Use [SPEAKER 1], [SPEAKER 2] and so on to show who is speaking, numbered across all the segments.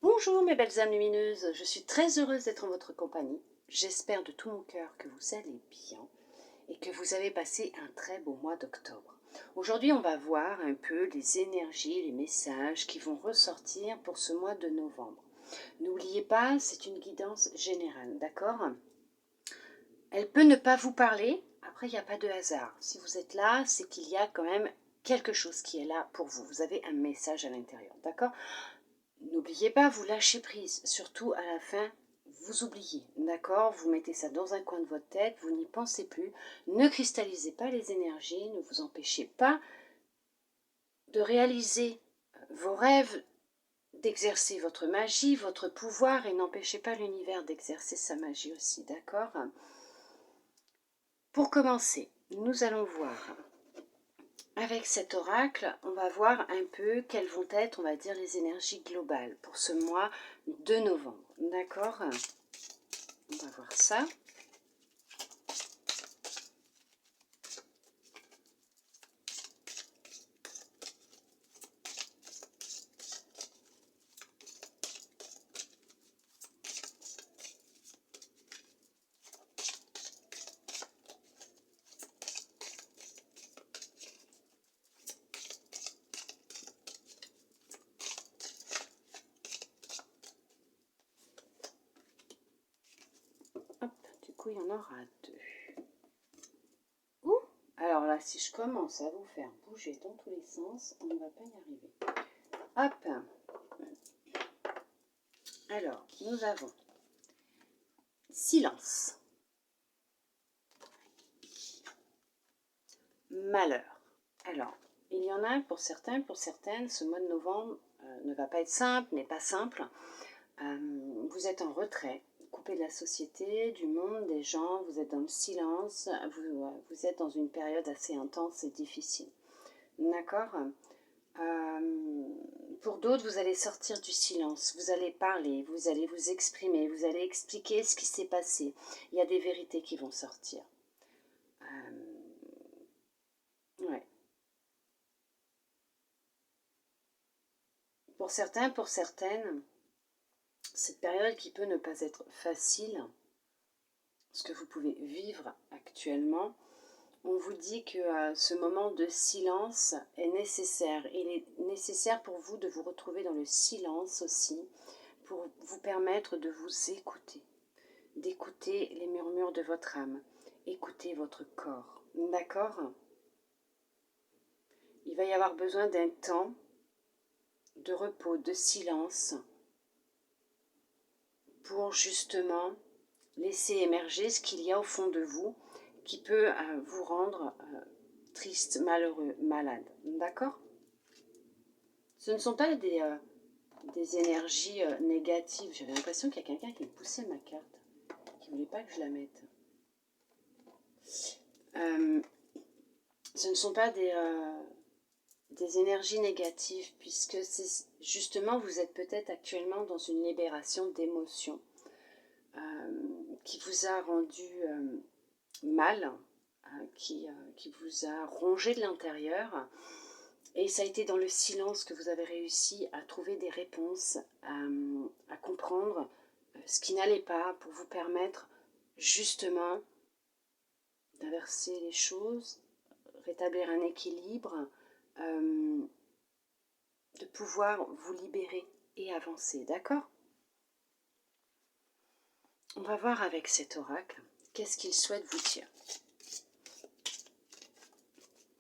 [SPEAKER 1] Bonjour mes belles âmes lumineuses, je suis très heureuse d'être en votre compagnie. J'espère de tout mon cœur que vous allez bien et que vous avez passé un très beau mois d'octobre. Aujourd'hui, on va voir un peu les énergies, les messages qui vont ressortir pour ce mois de novembre. N'oubliez pas, c'est une guidance générale, d'accord? Elle peut ne pas vous parler, après il n'y a pas de hasard. Si vous êtes là, c'est qu'il y a quand même quelque chose qui est là pour vous. Vous avez un message à l'intérieur, d'accord? N'oubliez pas, vous lâchez prise, surtout à la fin, vous oubliez, d'accord? Vous mettez ça dans un coin de votre tête, vous n'y pensez plus, ne cristallisez pas les énergies, ne vous empêchez pas de réaliser vos rêves, d'exercer votre magie, votre pouvoir, et n'empêchez pas l'univers d'exercer sa magie aussi, d'accord? Pour commencer, nous allons voir. Avec cet oracle, on va voir un peu quelles vont être, on va dire, les énergies globales pour ce mois de novembre. D'accord? On va voir ça. Hop, du coup, il y en aura deux. Ouh! Alors là, si je commence à vous faire bouger dans tous les sens, on ne va pas y arriver. Hop! Alors, nous avons silence, malheur. Alors, il y en a pour certains, pour certaines, ce mois de novembre ne va pas être simple, n'est pas simple. Vous êtes en retrait, coupé de la société, du monde, des gens, vous êtes dans le silence, vous êtes dans une période assez intense et difficile. D'accord? Pour d'autres, vous allez sortir du silence, vous allez parler, vous allez vous exprimer, vous allez expliquer ce qui s'est passé. Il y a des vérités qui vont sortir. Ouais. Pour certains, pour certaines, cette période qui peut ne pas être facile, ce que vous pouvez vivre actuellement, on vous dit que ce moment de silence est nécessaire. Il est nécessaire pour vous de vous retrouver dans le silence aussi, pour vous permettre de vous écouter, d'écouter les murmures de votre âme, écouter votre corps. D'accord? Il va y avoir besoin d'un temps de repos, de silence, pour justement laisser émerger ce qu'il y a au fond de vous qui peut vous rendre triste, malheureux, malade. D'accord? Ce ne sont pas des énergies négatives. J'avais l'impression qu'il y a quelqu'un qui me poussait ma carte, qui ne voulait pas que je la mette. Ce ne sont pas des énergies négatives, puisque c'est justement, vous êtes peut-être actuellement dans une libération d'émotions qui vous a rendu mal, qui vous a rongé de l'intérieur. Et ça a été dans le silence que vous avez réussi à trouver des réponses, à comprendre ce qui n'allait pas pour vous permettre justement d'inverser les choses, rétablir un équilibre, de pouvoir vous libérer et avancer, d'accord? On va voir avec cet oracle, qu'est-ce qu'il souhaite vous dire.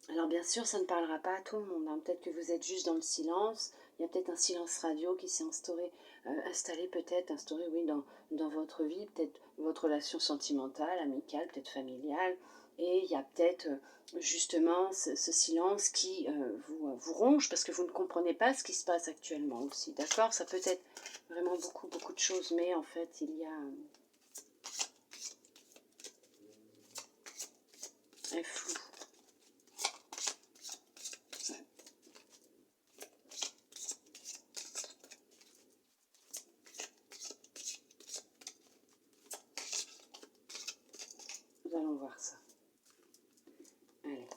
[SPEAKER 1] Alors bien sûr, ça ne parlera pas à tout le monde, hein. Peut-être que vous êtes juste dans le silence, il y a peut-être un silence radio qui s'est installé peut-être, oui, dans votre vie, peut-être votre relation sentimentale, amicale, peut-être familiale, et il y a peut-être justement ce silence qui vous ronge parce que vous ne comprenez pas ce qui se passe actuellement aussi, d'accord? Ça peut être vraiment beaucoup, beaucoup de choses, mais en fait, il y a un flou. Nous allons voir ça. Allez.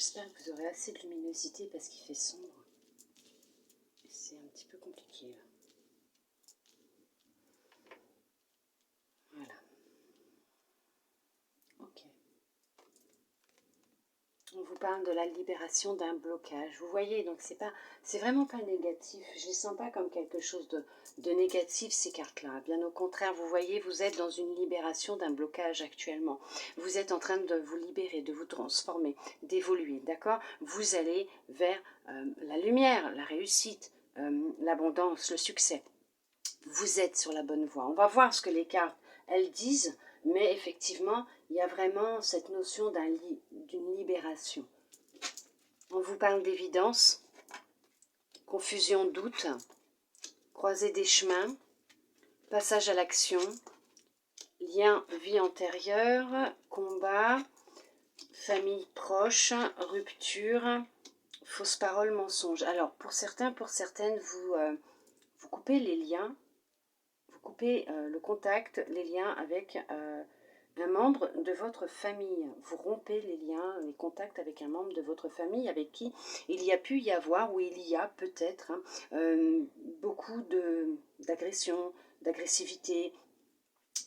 [SPEAKER 1] j'espère que vous aurez assez de luminosité parce qu'il fait sombre. C'est un petit peu compliqué là. Voilà. Ok. On vous parle de la libération d'un blocage. Vous voyez, donc c'est vraiment pas négatif. Je ne les sens pas comme quelque chose de négatif, ces cartes-là. Bien au contraire, vous voyez, vous êtes dans une libération d'un blocage actuellement. Vous êtes en train de vous libérer, de vous transformer, d'évoluer, d'accord? Vous allez vers la lumière, la réussite, l'abondance, le succès. Vous êtes sur la bonne voie. On va voir ce que les cartes, elles disent, mais effectivement, il y a vraiment cette notion d'une libération. On vous parle d'évidence, confusion, doute, croisée des chemins, passage à l'action, lien, vie antérieure, combat, famille proche, rupture, fausse parole, mensonge. Alors, pour certains, pour certaines, vous coupez les liens. Vous coupez le contact, les liens avec un membre de votre famille. Vous rompez les liens, les contacts avec un membre de votre famille avec qui il y a pu y avoir, ou il y a peut-être, beaucoup d'agression, d'agressivité,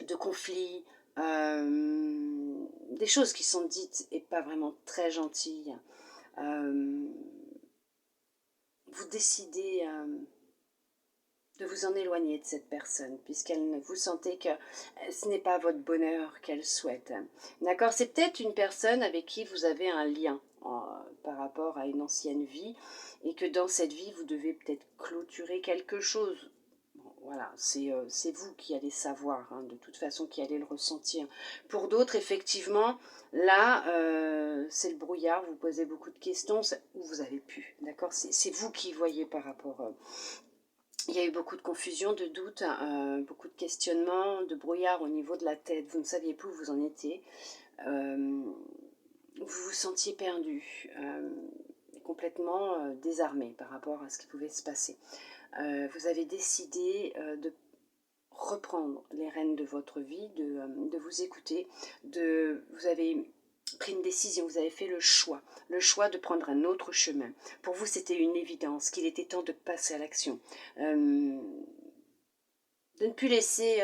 [SPEAKER 1] de conflits, des choses qui sont dites et pas vraiment très gentilles. Vous décidez de vous en éloigner de cette personne, vous sentez que ce n'est pas votre bonheur qu'elle souhaite. D'accord? C'est peut-être une personne avec qui vous avez un lien par rapport à une ancienne vie, et que dans cette vie, vous devez peut-être clôturer quelque chose. Bon, voilà, c'est vous qui allez savoir, hein, de toute façon, qui allez le ressentir. Pour d'autres, effectivement, là, c'est le brouillard, vous posez beaucoup de questions, où vous avez pu, d'accord? C'est vous qui voyez par rapport... il y a eu beaucoup de confusion, de doutes, beaucoup de questionnements, de brouillard au niveau de la tête. Vous ne saviez plus où vous en étiez. Vous vous sentiez perdu, complètement désarmé par rapport à ce qui pouvait se passer. Vous avez décidé de reprendre les rênes de votre vie, de vous écouter. Vous avez pris une décision, vous avez fait le choix de prendre un autre chemin. Pour vous, c'était une évidence qu'il était temps de passer à l'action, de ne plus laisser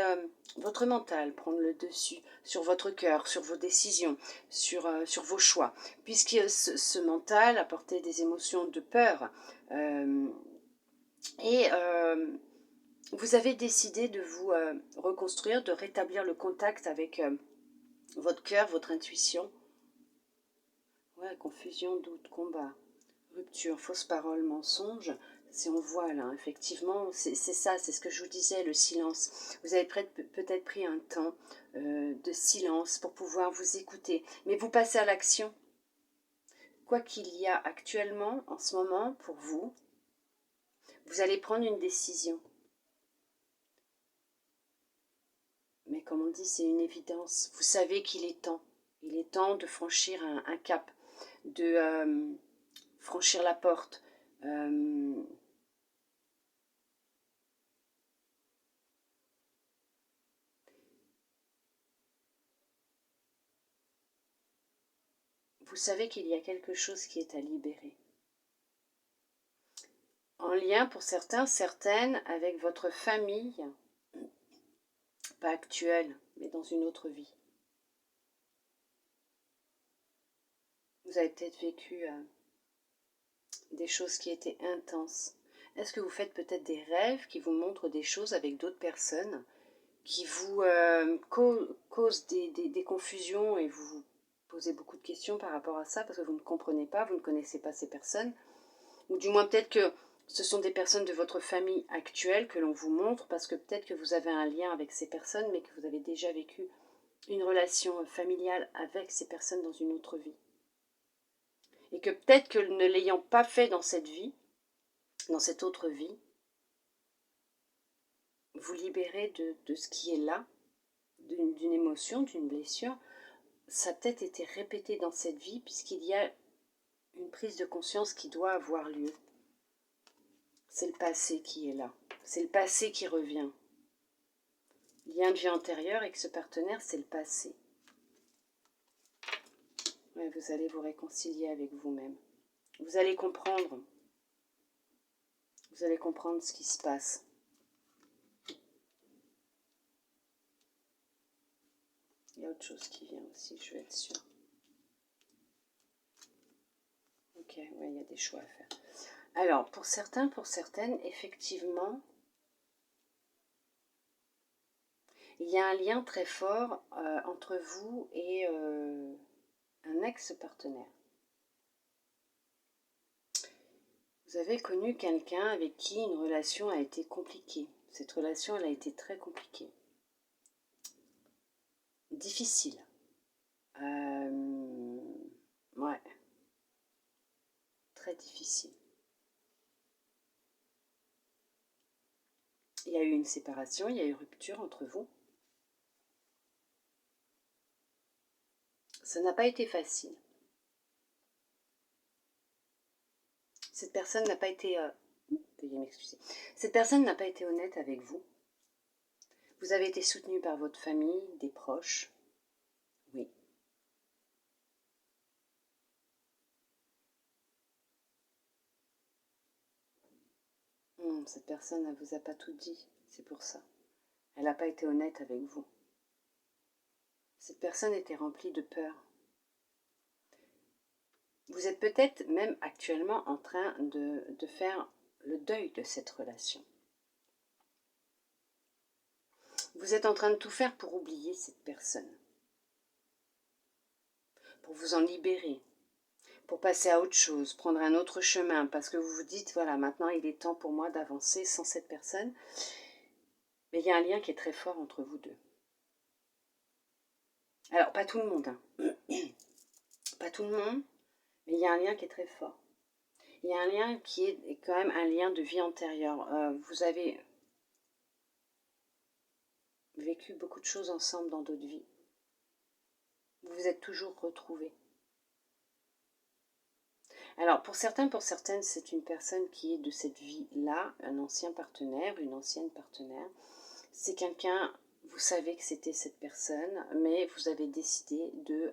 [SPEAKER 1] votre mental prendre le dessus sur votre cœur, sur vos décisions, sur vos choix, puisque ce mental apportait des émotions de peur, et vous avez décidé de vous reconstruire, de rétablir le contact avec votre cœur, votre intuition. Ouais, confusion, doute, combat, rupture, fausse parole, mensonge. Si on voit là, effectivement, c'est ça, c'est ce que je vous disais, le silence. Vous avez peut-être pris un temps de silence pour pouvoir vous écouter, mais vous passez à l'action. Quoi qu'il y a actuellement, en ce moment, pour vous, vous allez prendre une décision. Mais comme on dit, c'est une évidence. Vous savez qu'il est temps. Il est temps de franchir un cap, de franchir la porte. Vous savez qu'il y a quelque chose qui est à libérer. En lien pour certains, certaines, avec votre famille, pas actuelle, mais dans une autre vie. Vous avez peut-être vécu des choses qui étaient intenses. Est-ce que vous faites peut-être des rêves qui vous montrent des choses avec d'autres personnes qui vous causent des confusions, et vous vous posez beaucoup de questions par rapport à ça parce que vous ne comprenez pas, vous ne connaissez pas ces personnes, ou du moins peut-être que ce sont des personnes de votre famille actuelle que l'on vous montre parce que peut-être que vous avez un lien avec ces personnes, mais que vous avez déjà vécu une relation familiale avec ces personnes dans une autre vie. Et que peut-être que ne l'ayant pas fait dans cette vie, dans cette autre vie, vous libérez de ce qui est là, d'une émotion, d'une blessure. Ça a peut-être été répété dans cette vie puisqu'il y a une prise de conscience qui doit avoir lieu. C'est le passé qui est là. C'est le passé qui revient. Lien de vie antérieure avec ce partenaire, c'est le passé. Ouais, vous allez vous réconcilier avec vous-même. Vous allez comprendre. Vous allez comprendre ce qui se passe. Il y a autre chose qui vient aussi, je vais être sûre. Ok, ouais, il y a des choix à faire. Alors, pour certains, pour certaines, effectivement, il y a un lien très fort entre vous et un ex-partenaire. Vous avez connu quelqu'un avec qui une relation a été compliquée. Cette relation, elle a été très compliquée. Difficile. Ouais. Très difficile. Il y a eu une séparation, il y a eu rupture entre vous. Ça n'a pas été facile. Cette personne n'a pas été... veuillez m'excuser. Cette personne n'a pas été honnête avec vous. Vous avez été soutenu par votre famille, des proches. Oui. Cette personne ne vous a pas tout dit, c'est pour ça. Elle n'a pas été honnête avec vous. Cette personne était remplie de peur. Vous êtes peut-être même actuellement en train de faire le deuil de cette relation. Vous êtes en train de tout faire pour oublier cette personne. Pour vous en libérer. Pour passer à autre chose, prendre un autre chemin. Parce que vous vous dites, voilà, maintenant il est temps pour moi d'avancer sans cette personne. Mais il y a un lien qui est très fort entre vous deux. Alors, pas tout le monde. Hein. Pas tout le monde. Mais il y a un lien qui est très fort. Il y a un lien qui est quand même un lien de vie antérieure. Vous avez vécu beaucoup de choses ensemble dans d'autres vies. Vous vous êtes toujours retrouvés. Alors, pour certains, pour certaines, c'est une personne qui est de cette vie-là, un ancien partenaire, une ancienne partenaire. C'est quelqu'un, vous savez que c'était cette personne, mais vous avez décidé de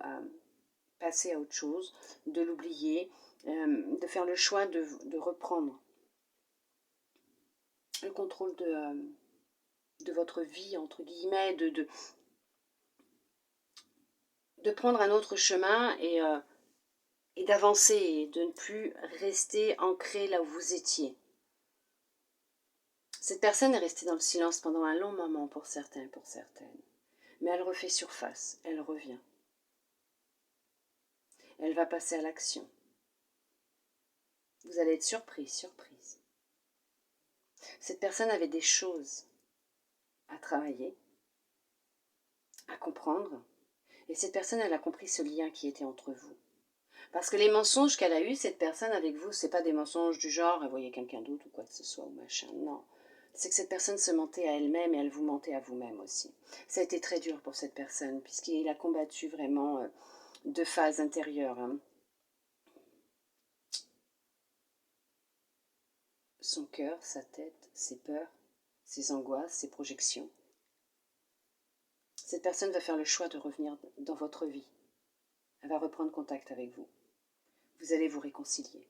[SPEAKER 1] passer à autre chose, de l'oublier, de faire le choix de reprendre le contrôle de votre vie, entre guillemets, de prendre un autre chemin et d'avancer, et de ne plus rester ancré là où vous étiez. Cette personne est restée dans le silence pendant un long moment pour certains et pour certaines. Mais elle refait surface, elle revient. Elle va passer à l'action. Vous allez être surpris, surprise. Cette personne avait des choses à travailler, à comprendre. Et cette personne, elle a compris ce lien qui était entre vous. Parce que les mensonges qu'elle a eus, cette personne avec vous, c'est pas des mensonges du genre, elle voyait quelqu'un d'autre ou quoi que ce soit, ou machin, non. C'est que cette personne se mentait à elle-même et elle vous mentait à vous-même aussi. Ça a été très dur pour cette personne, puisqu'il a combattu vraiment deux phases intérieures. Hein. Son cœur, sa tête, ses peurs, ses angoisses, ses projections. Cette personne va faire le choix de revenir dans votre vie. Elle va reprendre contact avec vous. Vous allez vous réconcilier.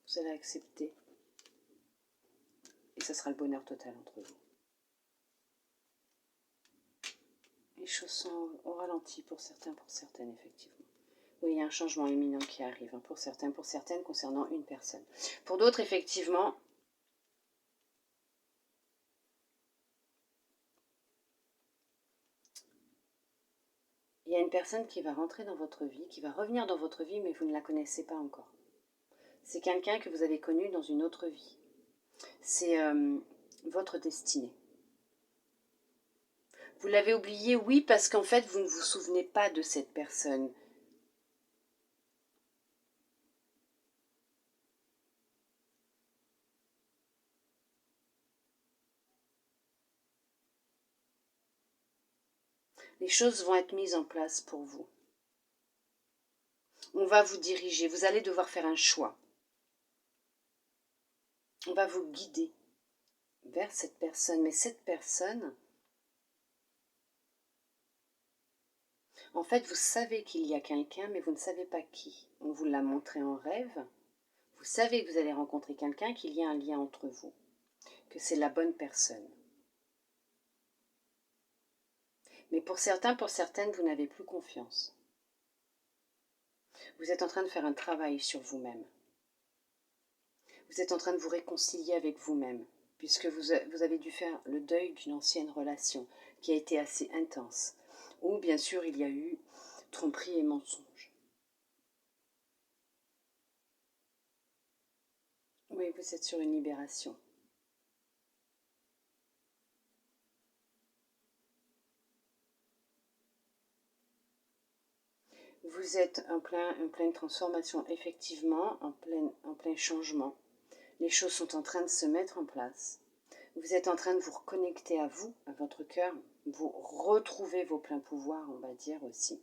[SPEAKER 1] Vous allez accepter. Et ce sera le bonheur total entre vous. Les choses sont au ralenti pour certains, pour certaines, effectivement. Oui, il y a un changement imminent qui arrive, hein, pour certains, pour certaines, concernant une personne. Pour d'autres, effectivement, il y a une personne qui va rentrer dans votre vie, qui va revenir dans votre vie, mais vous ne la connaissez pas encore. C'est quelqu'un que vous avez connu dans une autre vie. C'est votre destinée. Vous l'avez oublié, oui, parce qu'en fait, vous ne vous souvenez pas de cette personne. Les choses vont être mises en place pour vous. On va vous diriger, vous allez devoir faire un choix. On va vous guider vers cette personne. Mais cette personne, en fait, vous savez qu'il y a quelqu'un, mais vous ne savez pas qui. On vous l'a montré en rêve. Vous savez que vous allez rencontrer quelqu'un, qu'il y a un lien entre vous, que c'est la bonne personne. Mais pour certains, pour certaines, vous n'avez plus confiance. Vous êtes en train de faire un travail sur vous-même. Vous êtes en train de vous réconcilier avec vous-même, puisque vous avez dû faire le deuil d'une ancienne relation qui a été assez intense, où bien sûr il y a eu tromperie et mensonge. Oui, vous êtes sur une libération. Vous êtes en pleine transformation, effectivement, en plein changement. Les choses sont en train de se mettre en place. Vous êtes en train de vous reconnecter à vous, à votre cœur. Vous retrouvez vos pleins pouvoirs, on va dire aussi.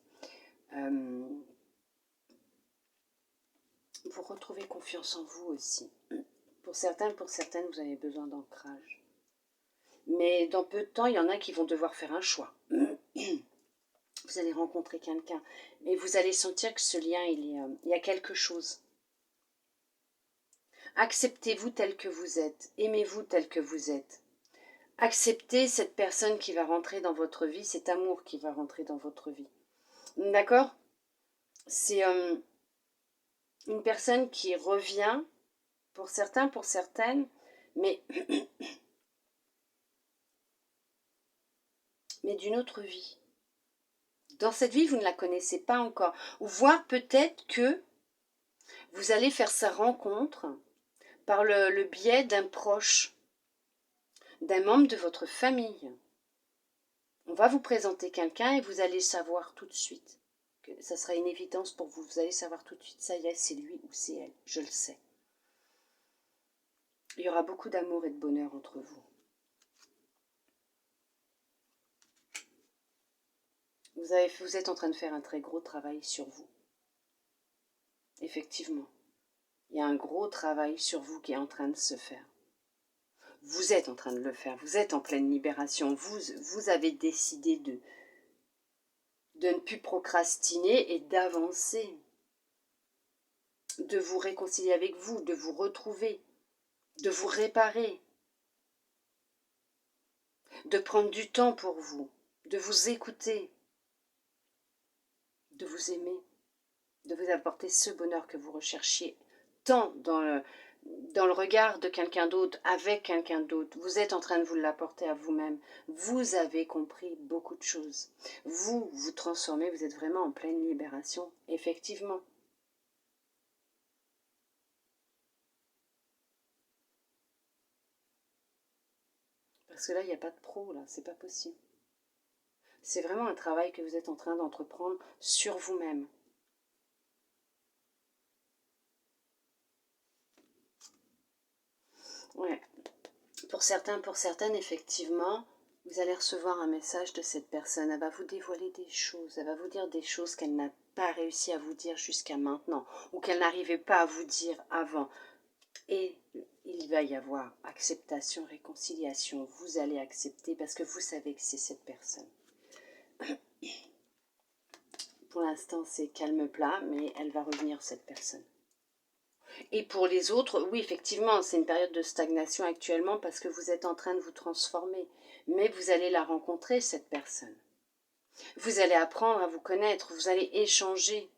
[SPEAKER 1] Vous retrouvez confiance en vous aussi. Pour certains, pour certaines, vous avez besoin d'ancrage. Mais dans peu de temps, il y en a qui vont devoir faire un choix. Vous allez rencontrer quelqu'un. Et vous allez sentir que ce lien, il y a quelque chose. Acceptez-vous tel que vous êtes. Aimez-vous tel que vous êtes. Acceptez cette personne qui va rentrer dans votre vie, cet amour qui va rentrer dans votre vie. D'accord? C'est une personne qui revient, pour certains, pour certaines, mais d'une autre vie. Dans cette vie, vous ne la connaissez pas encore. Ou voire peut-être que vous allez faire sa rencontre par le biais d'un proche, d'un membre de votre famille. On va vous présenter quelqu'un et vous allez savoir tout de suite. Que ça sera une évidence pour vous. Vous allez savoir tout de suite, ça y est, c'est lui ou c'est elle. Je le sais. Il y aura beaucoup d'amour et de bonheur entre vous. Vous êtes en train de faire un très gros travail sur vous. Effectivement. Il y a un gros travail sur vous qui est en train de se faire. Vous êtes en train de le faire. Vous êtes en pleine libération. Vous avez décidé de ne plus procrastiner et d'avancer. De vous réconcilier avec vous, de vous retrouver, de vous réparer. De prendre du temps pour vous, de vous écouter, de vous aimer, de vous apporter ce bonheur que vous recherchiez, tant dans le regard de quelqu'un d'autre, avec quelqu'un d'autre. Vous êtes en train de vous l'apporter à vous-même. Vous avez compris beaucoup de choses. Vous vous transformez, vous êtes vraiment en pleine libération, effectivement. Parce que là, il n'y a pas de pro, là, c'est pas possible. C'est vraiment un travail que vous êtes en train d'entreprendre sur vous-même. Ouais. Pour certains, pour certaines, effectivement, vous allez recevoir un message de cette personne. Elle va vous dévoiler des choses. Elle va vous dire des choses qu'elle n'a pas réussi à vous dire jusqu'à maintenant. Ou qu'elle n'arrivait pas à vous dire avant. Et il va y avoir acceptation, réconciliation. Vous allez accepter parce que vous savez que c'est cette personne. Pour l'instant, c'est calme plat, mais elle va revenir, cette personne. Et pour les autres, oui, effectivement, c'est une période de stagnation actuellement parce que vous êtes en train de vous transformer. Mais vous allez la rencontrer, cette personne. Vous allez apprendre à vous connaître, vous allez échanger.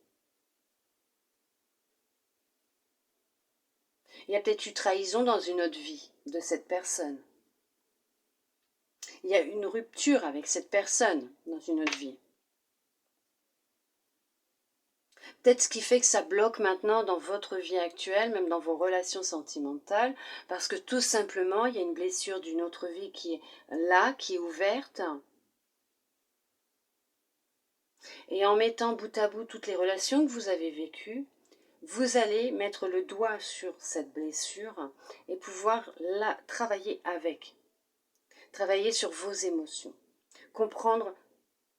[SPEAKER 1] Il y a peut-être eu trahison dans une autre vie de cette personne. Il y a une rupture avec cette personne dans une autre vie. Peut-être ce qui fait que ça bloque maintenant dans votre vie actuelle, même dans vos relations sentimentales, parce que tout simplement, il y a une blessure d'une autre vie qui est là, qui est ouverte. Et en mettant bout à bout toutes les relations que vous avez vécues, vous allez mettre le doigt sur cette blessure et pouvoir la travailler avec. Travailler sur vos émotions. Comprendre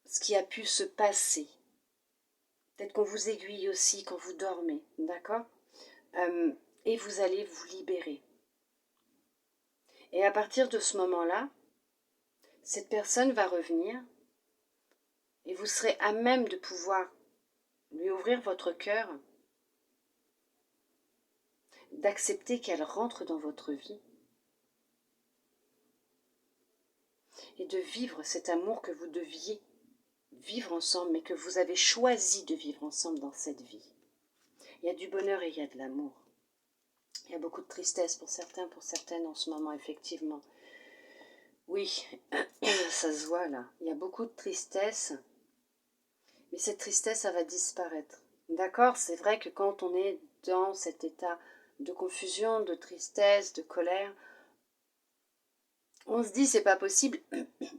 [SPEAKER 1] ce qui a pu se passer. Peut-être qu'on vous aiguille aussi quand vous dormez, d'accord ? Et vous allez vous libérer. Et à partir de ce moment-là, cette personne va revenir et vous serez à même de pouvoir lui ouvrir votre cœur, d'accepter qu'elle rentre dans votre vie et de vivre cet amour que vous deviez vivre ensemble, mais que vous avez choisi de vivre ensemble dans cette vie. Il y a du bonheur et il y a de l'amour. Il y a beaucoup de tristesse pour certains, pour certaines en ce moment, effectivement. Oui, ça se voit là. Il y a beaucoup de tristesse, mais cette tristesse, ça va disparaître. D'accord? C'est vrai que quand on est dans cet état de confusion, de tristesse, de colère, on se dit c'est pas possible,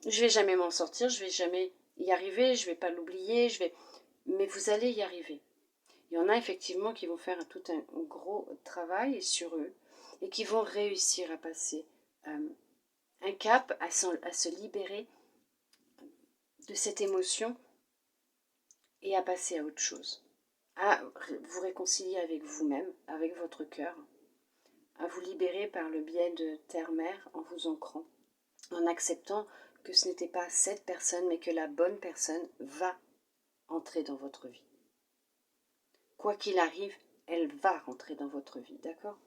[SPEAKER 1] je vais jamais m'en sortir, je vais jamais y arriver, je vais pas l'oublier, mais vous allez y arriver. Il y en a effectivement qui vont faire tout un gros travail sur eux et qui vont réussir à passer un cap, à se libérer de cette émotion et à passer à autre chose. À vous réconcilier avec vous-même, avec votre cœur, à vous libérer par le biais de terre-mère en vous ancrant, en acceptant que ce n'était pas cette personne, mais que la bonne personne va entrer dans votre vie. Quoi qu'il arrive, elle va rentrer dans votre vie, d'accord?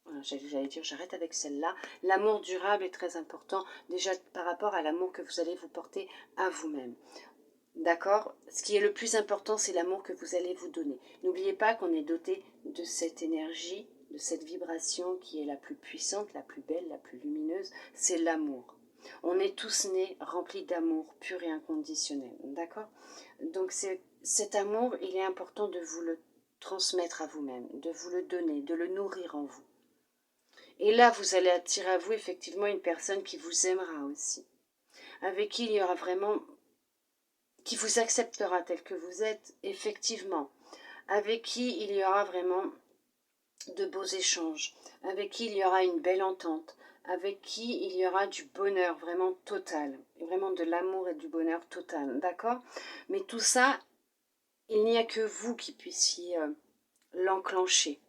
[SPEAKER 1] Voilà, j'allais dire, j'arrête avec celle-là. L'amour durable est très important, déjà par rapport à l'amour que vous allez vous porter à vous-même. D'accord? Ce qui est le plus important, c'est l'amour que vous allez vous donner. N'oubliez pas qu'on est doté de cette énergie, de cette vibration qui est la plus puissante, la plus belle, la plus lumineuse, c'est l'amour. On est tous nés remplis d'amour pur et inconditionnel. D'accord? Donc cet amour, il est important de vous le transmettre à vous-même, de vous le donner, de le nourrir en vous. Et là, vous allez attirer à vous effectivement une personne qui vous aimera aussi, avec qui il y aura vraiment, qui vous acceptera tel que vous êtes, effectivement, avec qui il y aura vraiment de beaux échanges, avec qui il y aura une belle entente, avec qui il y aura du bonheur vraiment total, et vraiment de l'amour et du bonheur total, d'accord? Mais tout ça, il n'y a que vous qui puissiez l'enclencher.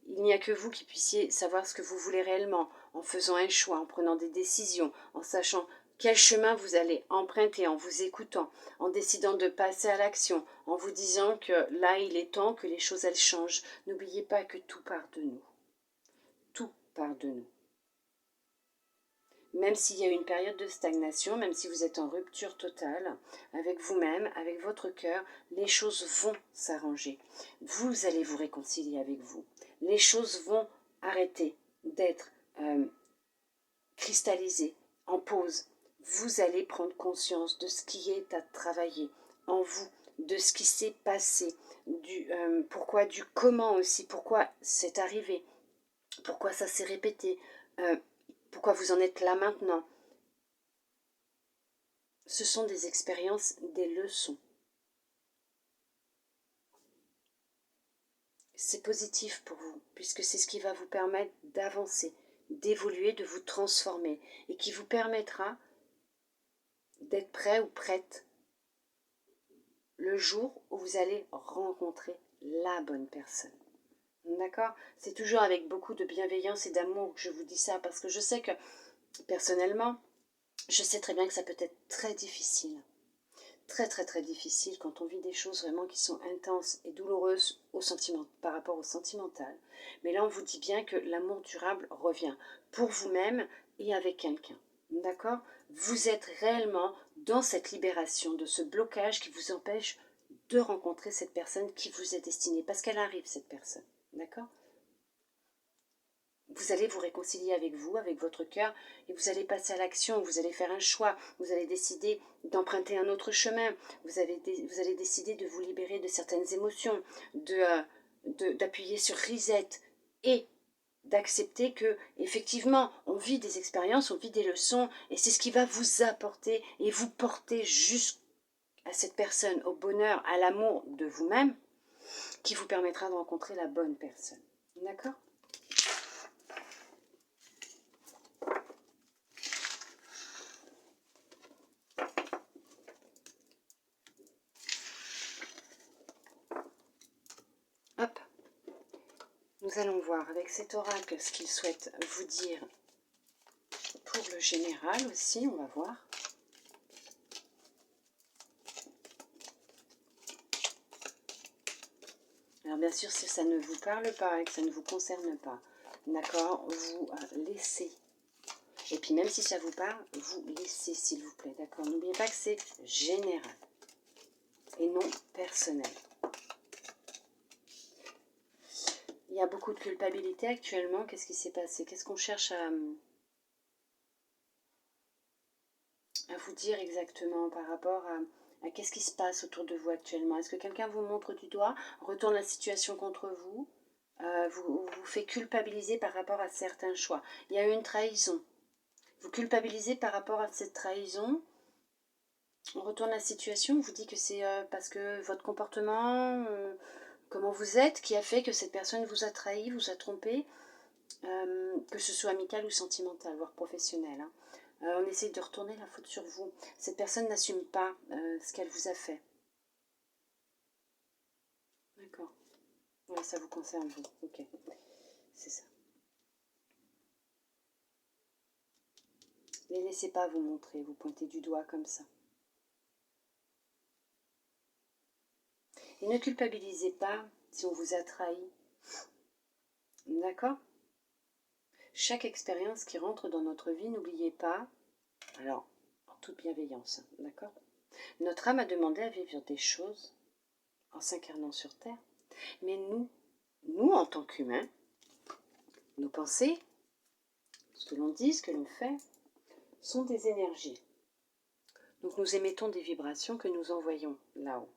[SPEAKER 1] Il n'y a que vous qui puissiez savoir ce que vous voulez réellement, en faisant un choix, en prenant des décisions, en sachant quel chemin vous allez emprunter, en vous écoutant, en décidant de passer à l'action, en vous disant que là, il est temps que les choses, elles changent. N'oubliez pas que tout part de nous. Tout part de nous. Même s'il y a une période de stagnation, même si vous êtes en rupture totale avec vous-même, avec votre cœur, les choses vont s'arranger. Vous allez vous réconcilier avec vous. Les choses vont arrêter d'être cristallisées, en pause. Vous allez prendre conscience de ce qui est à travailler en vous, de ce qui s'est passé, du pourquoi, du comment aussi, pourquoi c'est arrivé, pourquoi ça s'est répété, pourquoi vous en êtes là maintenant. Ce sont des expériences, des leçons. C'est positif pour vous, puisque c'est ce qui va vous permettre d'avancer, d'évoluer, de vous transformer, et qui vous permettra d'être prêt ou prête le jour où vous allez rencontrer la bonne personne. D'accord? C'est toujours avec beaucoup de bienveillance et d'amour que je vous dis ça, parce que je sais que, personnellement, je sais très bien que ça peut être très difficile. Très très très difficile quand on vit des choses vraiment qui sont intenses et douloureuses par rapport au sentimental. Mais là, on vous dit bien que l'amour durable revient pour vous-même et avec quelqu'un. D'accord? Vous êtes réellement dans cette libération de ce blocage qui vous empêche de rencontrer cette personne qui vous est destinée. Parce qu'elle arrive, cette personne. D'accord? Vous allez vous réconcilier avec vous, avec votre cœur, et vous allez passer à l'action, vous allez faire un choix, vous allez décider d'emprunter un autre chemin, vous allez décider de vous libérer de certaines émotions, d'appuyer sur reset, et d'accepter que, effectivement, on vit des expériences, on vit des leçons, et c'est ce qui va vous apporter et vous porter jusqu'à cette personne, au bonheur, à l'amour de vous-même, qui vous permettra de rencontrer la bonne personne. D'accord ? Hop. Nous allons voir avec cet oracle ce qu'il souhaite vous dire pour le général aussi, on va voir. Alors bien sûr, si ça ne vous parle pas et que ça ne vous concerne pas, d'accord, vous laissez. Et puis même si ça vous parle, vous laissez s'il vous plaît, d'accord. N'oubliez pas que c'est général et non personnel. Il y a beaucoup de culpabilité actuellement. Qu'est-ce qui s'est passé? Qu'est-ce qu'on cherche à vous dire exactement par rapport à qu'est-ce qui se passe autour de vous actuellement? Est-ce que quelqu'un vous montre du doigt, retourne la situation contre vous, vous fait culpabiliser par rapport à certains choix? Il y a eu une trahison. Vous culpabilisez par rapport à cette trahison. On retourne la situation, on vous dit que c'est parce que votre comportement, comment vous êtes, qui a fait que cette personne vous a trahi, vous a trompé, que ce soit amical ou sentimental, voire professionnel. Hein. On essaye de retourner la faute sur vous. Cette personne n'assume pas ce qu'elle vous a fait. D'accord. Oui, ça vous concerne, vous. Ok, c'est ça. Ne les laissez pas vous montrer, vous pointez du doigt comme ça. Et ne culpabilisez pas si on vous a trahi. D'accord? Chaque expérience qui rentre dans notre vie, n'oubliez pas, alors, en toute bienveillance, d'accord? Notre âme a demandé à vivre des choses en s'incarnant sur Terre. Mais nous en tant qu'humains, nos pensées, ce que l'on dit, ce que l'on fait, sont des énergies. Donc nous émettons des vibrations que nous envoyons là-haut.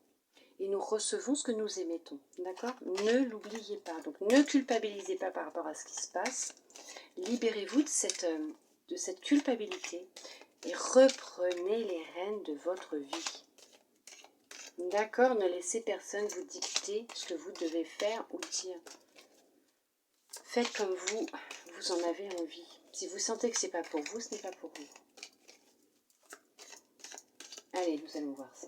[SPEAKER 1] Et nous recevons ce que nous émettons. D'accord? Ne l'oubliez pas. Donc ne culpabilisez pas par rapport à ce qui se passe. Libérez-vous de cette culpabilité et reprenez les rênes de votre vie. D'accord? Ne laissez personne vous dicter ce que vous devez faire ou dire. Faites comme vous en avez envie. Si vous sentez que ce n'est pas pour vous, ce n'est pas pour vous. Allez, nous allons voir ça.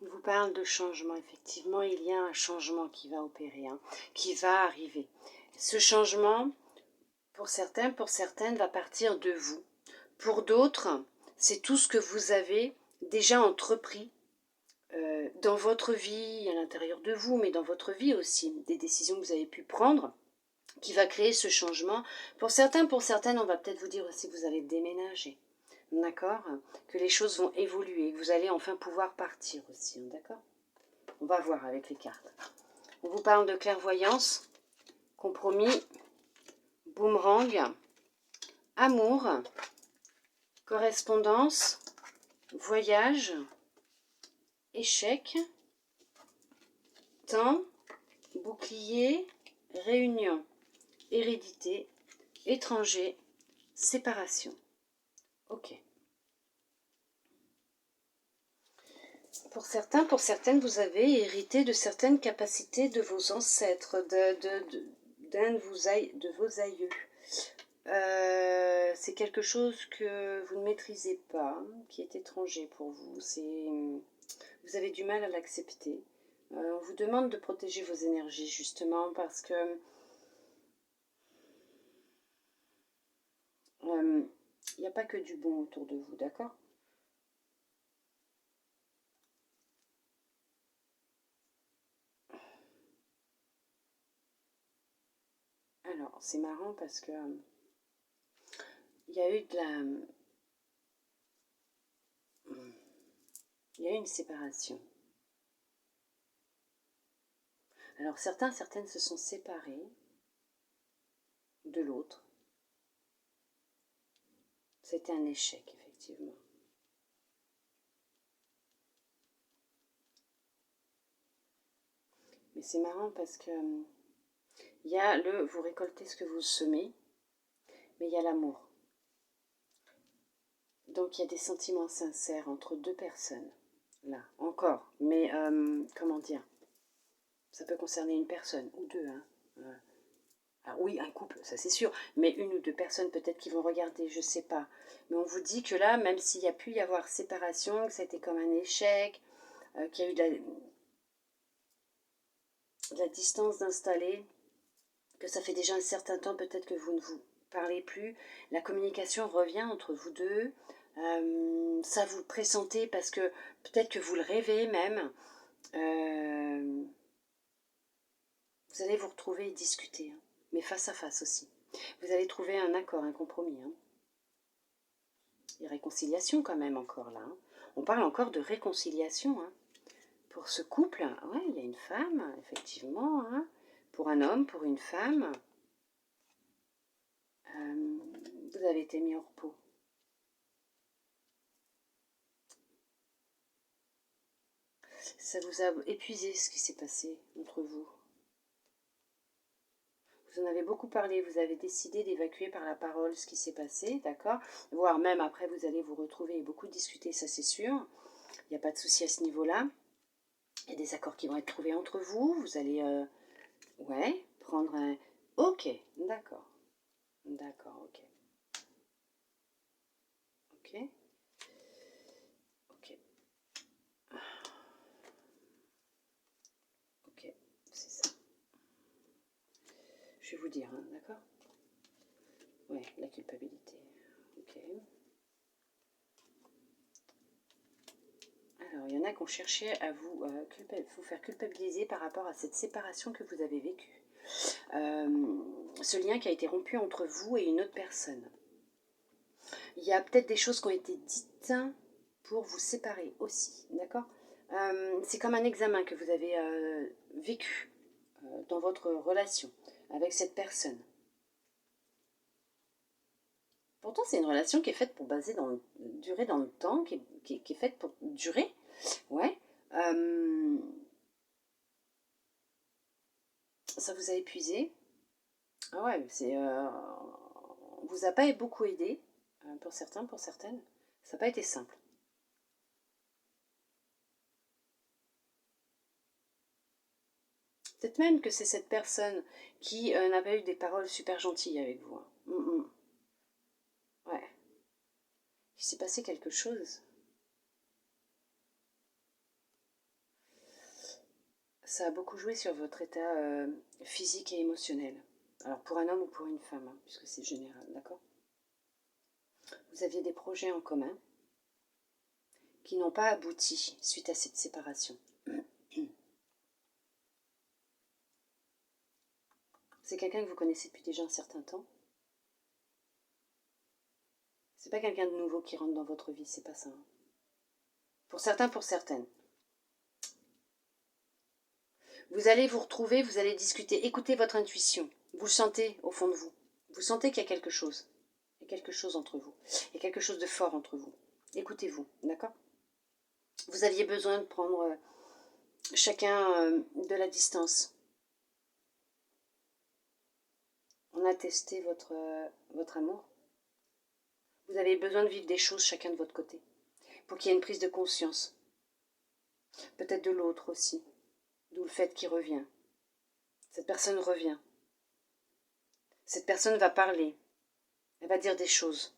[SPEAKER 1] On vous parle de changement. Effectivement, il y a un changement qui va opérer, hein, qui va arriver. Ce changement, pour certains, pour certaines, va partir de vous. Pour d'autres, c'est tout ce que vous avez déjà entrepris dans votre vie, à l'intérieur de vous, mais dans votre vie aussi. Des décisions que vous avez pu prendre qui va créer ce changement. Pour certains, pour certaines, on va peut-être vous dire aussi que vous allez déménager. D'accord? Que les choses vont évoluer, que vous allez enfin pouvoir partir aussi. D'accord? On va voir avec les cartes. On vous parle de clairvoyance, compromis, boomerang, amour, correspondance, voyage, échec, temps, bouclier, réunion, hérédité, étranger, séparation. Ok. Pour certains, pour certaines, vous avez hérité de certaines capacités de vos ancêtres, d'un de vos aïeux. C'est quelque chose que vous ne maîtrisez pas, qui est étranger pour vous. Vous avez du mal à l'accepter. On vous demande de protéger vos énergies, justement, parce que Il n'y a pas que du bon autour de vous, d'accord? Alors, c'est marrant parce que il y a eu de la... Il y a eu une séparation. Alors, certaines se sont séparés de l'autre. C'était un échec, effectivement. Mais c'est marrant parce que il y a le vous récoltez ce que vous semez, mais il y a l'amour. Donc il y a des sentiments sincères entre deux personnes. Là, encore. Mais comment dire? Ça peut concerner une personne ou deux. Hein. Ah oui, un couple, ça c'est sûr. Mais une ou deux personnes peut-être qui vont regarder, je sais pas. Mais on vous dit que là, même s'il y a pu y avoir séparation, que ça a été comme un échec, qu'il y a eu de la distance d'installer, que ça fait déjà un certain temps peut-être que vous ne vous parlez plus, la communication revient entre vous deux, ça vous pressentez parce que peut-être que vous le rêvez même, vous allez vous retrouver et discuter, hein, mais face à face aussi. Vous allez trouver un accord, un compromis. Hein. Et réconciliation quand même encore là. Hein. On parle encore de réconciliation. Hein. Pour ce couple, ouais, il y a une femme, effectivement. Hein. Pour un homme, pour une femme. Vous avez été mis en repos. Ça vous a épuisé ce qui s'est passé entre vous. Vous en avez beaucoup parlé, vous avez décidé d'évacuer par la parole ce qui s'est passé, d'accord? Voire même après vous allez vous retrouver et beaucoup discuter, ça c'est sûr. Il n'y a pas de souci à ce niveau-là. Il y a des accords qui vont être trouvés entre vous. Vous allez, ouais, prendre un... Ok, d'accord. D'accord, ok. Ok. Ok. Ok, c'est ça. Je vais vous dire, hein, d'accord? Ouais, la culpabilité. Ok. Alors, il y en a qui ont cherché à vous faire culpabiliser par rapport à cette séparation que vous avez vécue. Ce lien qui a été rompu entre vous et une autre personne. Il y a peut-être des choses qui ont été dites pour vous séparer aussi, d'accord? C'est comme un examen que vous avez vécu dans votre relation avec cette personne. Pourtant, c'est une relation qui est faite pour durer dans le temps, qui est faite pour durer. Ouais. Ça vous a épuisé. Ah ouais, vous a pas beaucoup aidé, pour certains, pour certaines. Ça n'a pas été simple. Peut-être même que c'est cette personne qui n'a pas eu des paroles super gentilles avec vous. Hein. Ouais. Il s'est passé quelque chose. Ça a beaucoup joué sur votre état physique et émotionnel. Alors pour un homme ou pour une femme, hein, puisque c'est général, d'accord? Vous aviez des projets en commun qui n'ont pas abouti suite à cette séparation. C'est quelqu'un que vous connaissez depuis déjà un certain temps. C'est pas quelqu'un de nouveau qui rentre dans votre vie, c'est pas ça. Hein. Pour certains, pour certaines. Vous allez vous retrouver, vous allez discuter, écoutez votre intuition. Vous le sentez au fond de vous. Vous sentez qu'il y a quelque chose. Il y a quelque chose entre vous. Il y a quelque chose de fort entre vous. Écoutez-vous, d'accord? Vous aviez besoin de prendre chacun de la distance. On a testé votre amour. Vous avez besoin de vivre des choses chacun de votre côté. Pour qu'il y ait une prise de conscience. Peut-être de l'autre aussi. D'où le fait qu'il revient. Cette personne revient. Cette personne va parler. Elle va dire des choses.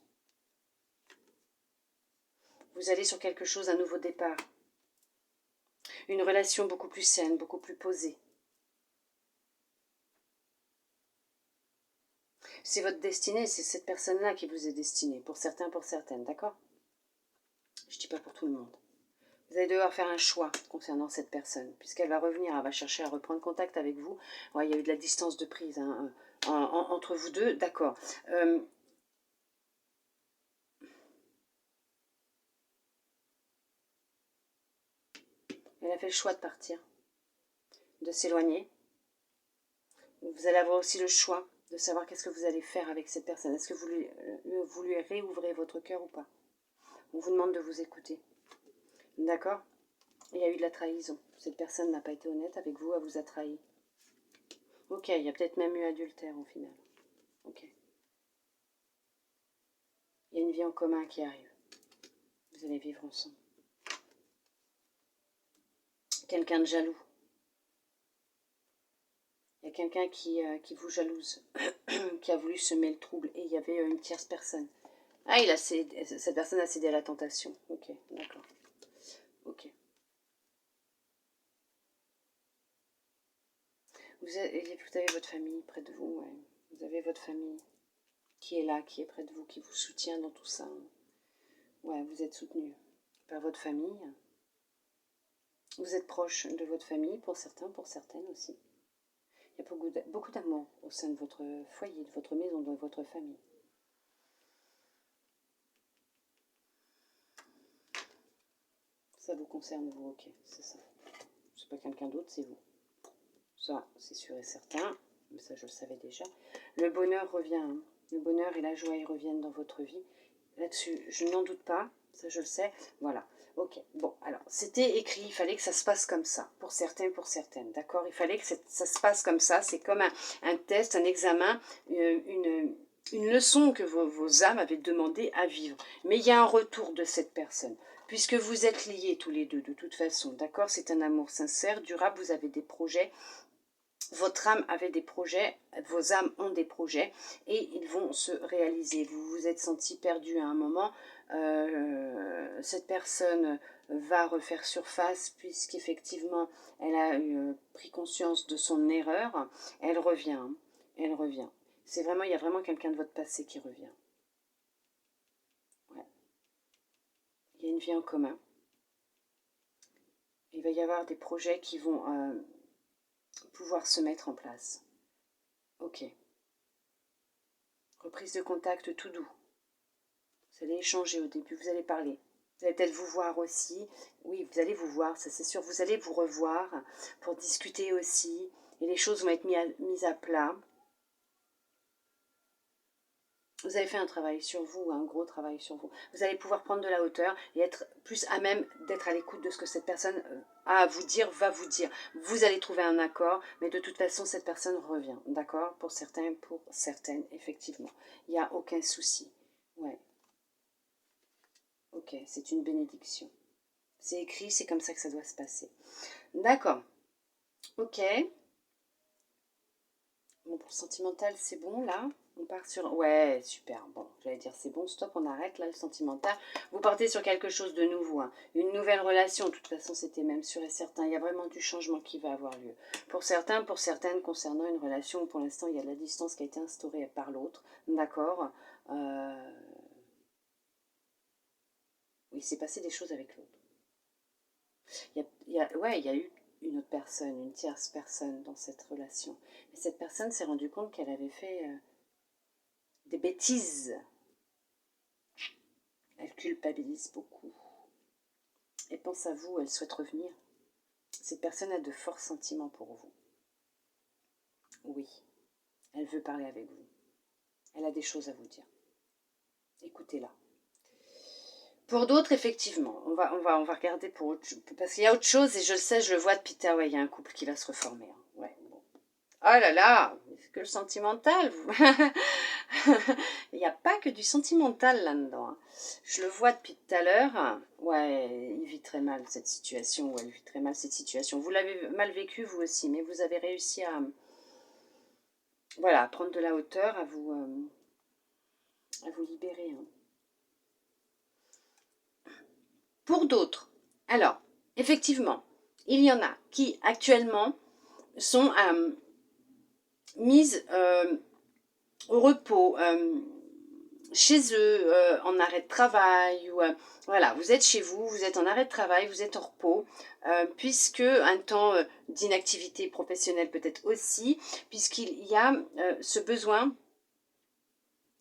[SPEAKER 1] Vous allez sur quelque chose, un nouveau départ. Une relation beaucoup plus saine, beaucoup plus posée. C'est votre destinée, c'est cette personne-là qui vous est destinée. Pour certains, pour certaines, d'accord? Je ne dis pas pour tout le monde. Vous allez devoir faire un choix concernant cette personne, puisqu'elle va revenir, elle va chercher à reprendre contact avec vous. Ouais, il y a eu de la distance de prise hein, entre vous deux, d'accord. Elle a fait le choix de partir, de s'éloigner. Vous allez avoir aussi le choix de savoir qu'est-ce que vous allez faire avec cette personne. Est-ce que vous lui réouvrez votre cœur ou pas? On vous demande de vous écouter. D'accord? Il y a eu de la trahison. Cette personne n'a pas été honnête avec vous, elle vous a trahi. Ok, il y a peut-être même eu adultère au final. Ok. Il y a une vie en commun qui arrive. Vous allez vivre ensemble. Quelqu'un de jaloux. Il y a quelqu'un qui vous jalouse, qui a voulu semer le trouble. Et il y avait une tierce personne. Ah, cette personne a cédé à la tentation. Ok, d'accord. Ok. Vous avez votre famille près de vous, ouais. Vous avez votre famille qui est là, qui est près de vous, qui vous soutient dans tout ça. Ouais, vous êtes soutenu par votre famille. Vous êtes proche de votre famille, pour certains, pour certaines aussi. Il y a beaucoup d'amour au sein de votre foyer, de votre maison, de votre famille. Ça vous concerne, vous, ok, c'est ça. C'est pas quelqu'un d'autre, c'est vous. Ça, c'est sûr et certain, mais ça, je le savais déjà. Le bonheur revient, hein. Le bonheur et la joie, ils reviennent dans votre vie. Là-dessus, je n'en doute pas, ça, je le sais. Voilà, ok. Bon, alors, c'était écrit, il fallait que ça se passe comme ça, pour certains, pour certaines, d'accord? Il fallait que ça se passe comme ça, c'est comme un test, un examen, une leçon que vos âmes avaient demandé à vivre. Mais il y a un retour de cette personne. Puisque vous êtes liés tous les deux, de toute façon, d'accord? C'est un amour sincère, durable, vous avez des projets. Votre âme avait des projets, vos âmes ont des projets et ils vont se réaliser. Vous vous êtes senti perdu à un moment. Cette personne va refaire surface puisqu'effectivement elle a pris conscience de son erreur. Elle revient, elle revient. C'est vraiment, il y a vraiment quelqu'un de votre passé qui revient. Ouais. Il y a une vie en commun. Il va y avoir des projets qui vont pouvoir se mettre en place. Ok. Reprise de contact tout doux. Vous allez échanger au début, vous allez parler. Vous allez peut-être vous voir aussi. Oui, vous allez vous voir, ça c'est sûr. Vous allez vous revoir pour discuter aussi. Et les choses vont être mises à plat. Vous avez fait un travail sur vous, un gros travail sur vous. Vous allez pouvoir prendre de la hauteur et être plus à même d'être à l'écoute de ce que cette personne a à vous dire, va vous dire. Vous allez trouver un accord, mais de toute façon, cette personne revient. D'accord? Pour certains, pour certaines, effectivement. Il n'y a aucun souci. Ouais. Ok, c'est une bénédiction. C'est écrit, c'est comme ça que ça doit se passer. D'accord. Ok. Bon, pour le sentimental, c'est bon, là. On part sur... Ouais, super. Bon, j'allais dire, c'est bon, stop, on arrête, là, le sentimental. Vous partez sur quelque chose de nouveau. Hein. Une nouvelle relation. De toute façon, c'était même sûr et certain. Il y a vraiment du changement qui va avoir lieu. Pour certains, pour certaines, concernant une relation où, pour l'instant, il y a de la distance qui a été instaurée par l'autre. D'accord. Il s'est passé des choses avec l'autre. Il y a eu une autre personne, une tierce personne dans cette relation. Et cette personne s'est rendue compte qu'elle avait fait des bêtises. Elle culpabilise beaucoup. Elle pense à vous, elle souhaite revenir. Cette personne a de forts sentiments pour vous. Oui, elle veut parler avec vous. Elle a des choses à vous dire. Écoutez-la. Pour d'autres, effectivement, on va regarder pour autre chose. Parce qu'il y a autre chose, et je le sais, je le vois depuis tard, ouais, il y a un couple qui va se reformer. Hein. Ouais, bon. Oh là là, c'est que le sentimental. Il n'y a pas que du sentimental là-dedans. Hein. Je le vois depuis tout à l'heure. Ouais, il vit très mal cette situation. Ouais, il vit très mal cette situation. Vous l'avez mal vécu vous aussi, mais vous avez réussi à, voilà, à prendre de la hauteur, à vous libérer. Hein. Pour d'autres, alors, effectivement, il y en a qui actuellement sont mises au repos, chez eux, en arrêt de travail, ou voilà, vous êtes chez vous, vous êtes en arrêt de travail, vous êtes en repos, puisque un temps d'inactivité professionnelle peut-être aussi, puisqu'il y a ce besoin,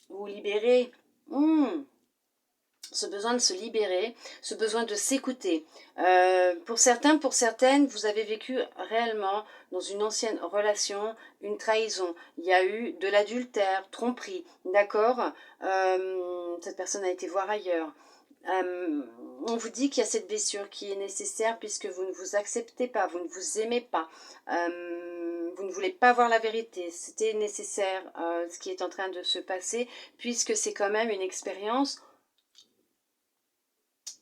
[SPEAKER 1] vous libérer, ce besoin de se libérer, ce besoin de s'écouter. Pour certains, pour certaines, vous avez vécu réellement dans une ancienne relation une trahison. Il y a eu de l'adultère, tromperie, d'accord. Cette personne a été voir ailleurs. On vous dit qu'il y a cette blessure qui est nécessaire puisque vous ne vous acceptez pas, vous ne vous aimez pas, vous ne voulez pas voir la vérité. C'était nécessaire ce qui est en train de se passer puisque c'est quand même une expérience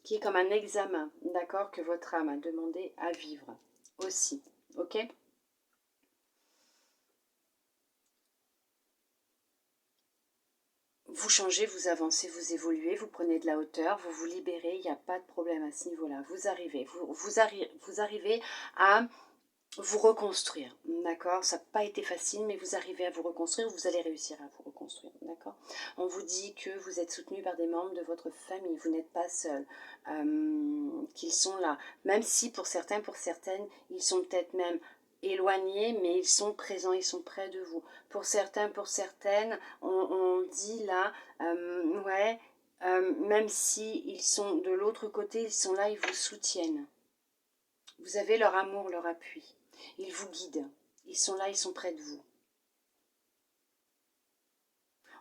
[SPEAKER 1] qui est comme un examen, d'accord, que votre âme a demandé à vivre aussi, ok? Vous changez, vous avancez, vous évoluez, vous prenez de la hauteur, vous vous libérez, il n'y a pas de problème à ce niveau-là. Vous arrivez, vous arrivez à vous reconstruire, d'accord? Ça n'a pas été facile, mais vous arrivez à vous reconstruire, vous allez réussir à vous reconstruire, d'accord? On vous dit que vous êtes soutenu par des membres de votre famille, vous n'êtes pas seul, qu'ils sont là, même si pour certains, pour certaines, ils sont peut-être même éloignés, mais ils sont présents, ils sont près de vous. Pour certains, pour certaines, on dit là, ouais, même si ils sont de l'autre côté, ils sont là, ils vous soutiennent. Vous avez leur amour, leur appui. Ils vous guident. Ils sont là, ils sont près de vous.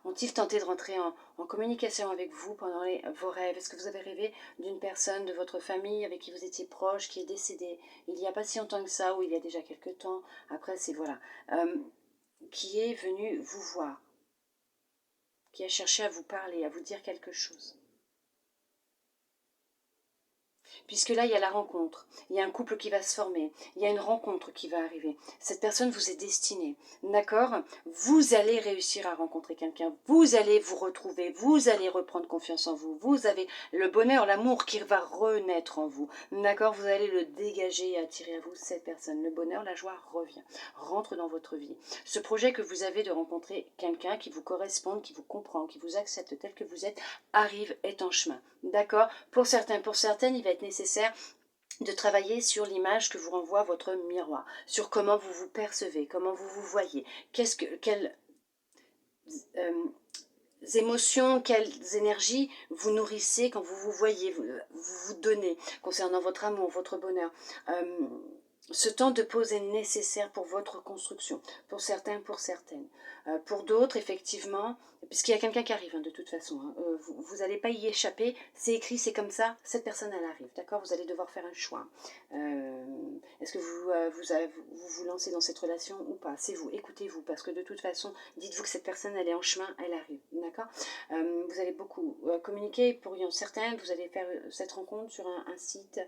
[SPEAKER 1] Ont-ils tenté de rentrer en communication avec vous pendant vos rêves? Est-ce que vous avez rêvé d'une personne de votre famille avec qui vous étiez proche, qui est décédée il n'y a pas si longtemps que ça, ou il y a déjà quelques temps? Après, c'est voilà. Qui est venu vous voir, qui a cherché à vous parler, à vous dire quelque chose. Puisque là, il y a la rencontre, il y a un couple qui va se former, il y a une rencontre qui va arriver. Cette personne vous est destinée, d'accord? Vous allez réussir à rencontrer quelqu'un, vous allez vous retrouver, vous allez reprendre confiance en vous, vous avez le bonheur, l'amour qui va renaître en vous, d'accord? Vous allez le dégager et attirer à vous cette personne. Le bonheur, la joie revient, rentre dans votre vie. Ce projet que vous avez de rencontrer quelqu'un qui vous corresponde, qui vous comprend, qui vous accepte tel que vous êtes, arrive, est en chemin, d'accord? Pour certains, pour certaines, il va être nécessaire de travailler sur l'image que vous renvoie votre miroir, sur comment vous vous percevez, comment vous vous voyez, quelles émotions, quelles énergies vous nourrissez quand vous vous voyez, vous donnez, concernant votre amour, votre bonheur. Ce temps de pause est nécessaire pour votre construction, pour certains, pour certaines. Pour d'autres, effectivement, puisqu'il y a quelqu'un qui arrive, hein, de toute façon, hein, vous n'allez pas y échapper, c'est écrit, c'est comme ça, cette personne, elle arrive, d'accord? Vous allez devoir faire un choix. Est-ce que vous lancez dans cette relation ou pas? C'est vous, écoutez-vous, parce que de toute façon, dites-vous que cette personne, elle est en chemin, elle arrive, d'accord? Vous allez beaucoup communiquer, pour certains, vous allez faire cette rencontre sur un site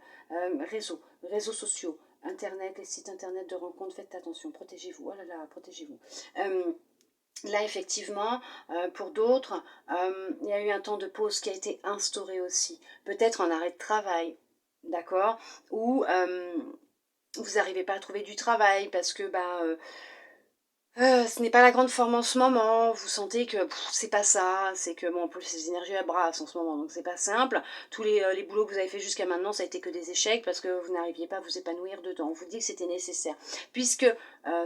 [SPEAKER 1] réseaux sociaux, Internet, les sites internet de rencontres, faites attention, protégez-vous, oh là là, protégez-vous. Là, effectivement, pour d'autres, il y a eu un temps de pause qui a été instauré aussi, peut-être en arrêt de travail, d'accord, ou vous n'arrivez pas à trouver du travail parce que ce n'est pas la grande forme en ce moment, vous sentez que c'est pas ça, c'est que bon, en plus les énergies à brassent en ce moment, donc c'est pas simple. Tous les boulots que vous avez fait jusqu'à maintenant, ça a été que des échecs parce que vous n'arriviez pas à vous épanouir dedans. On vous dit que c'était nécessaire, puisque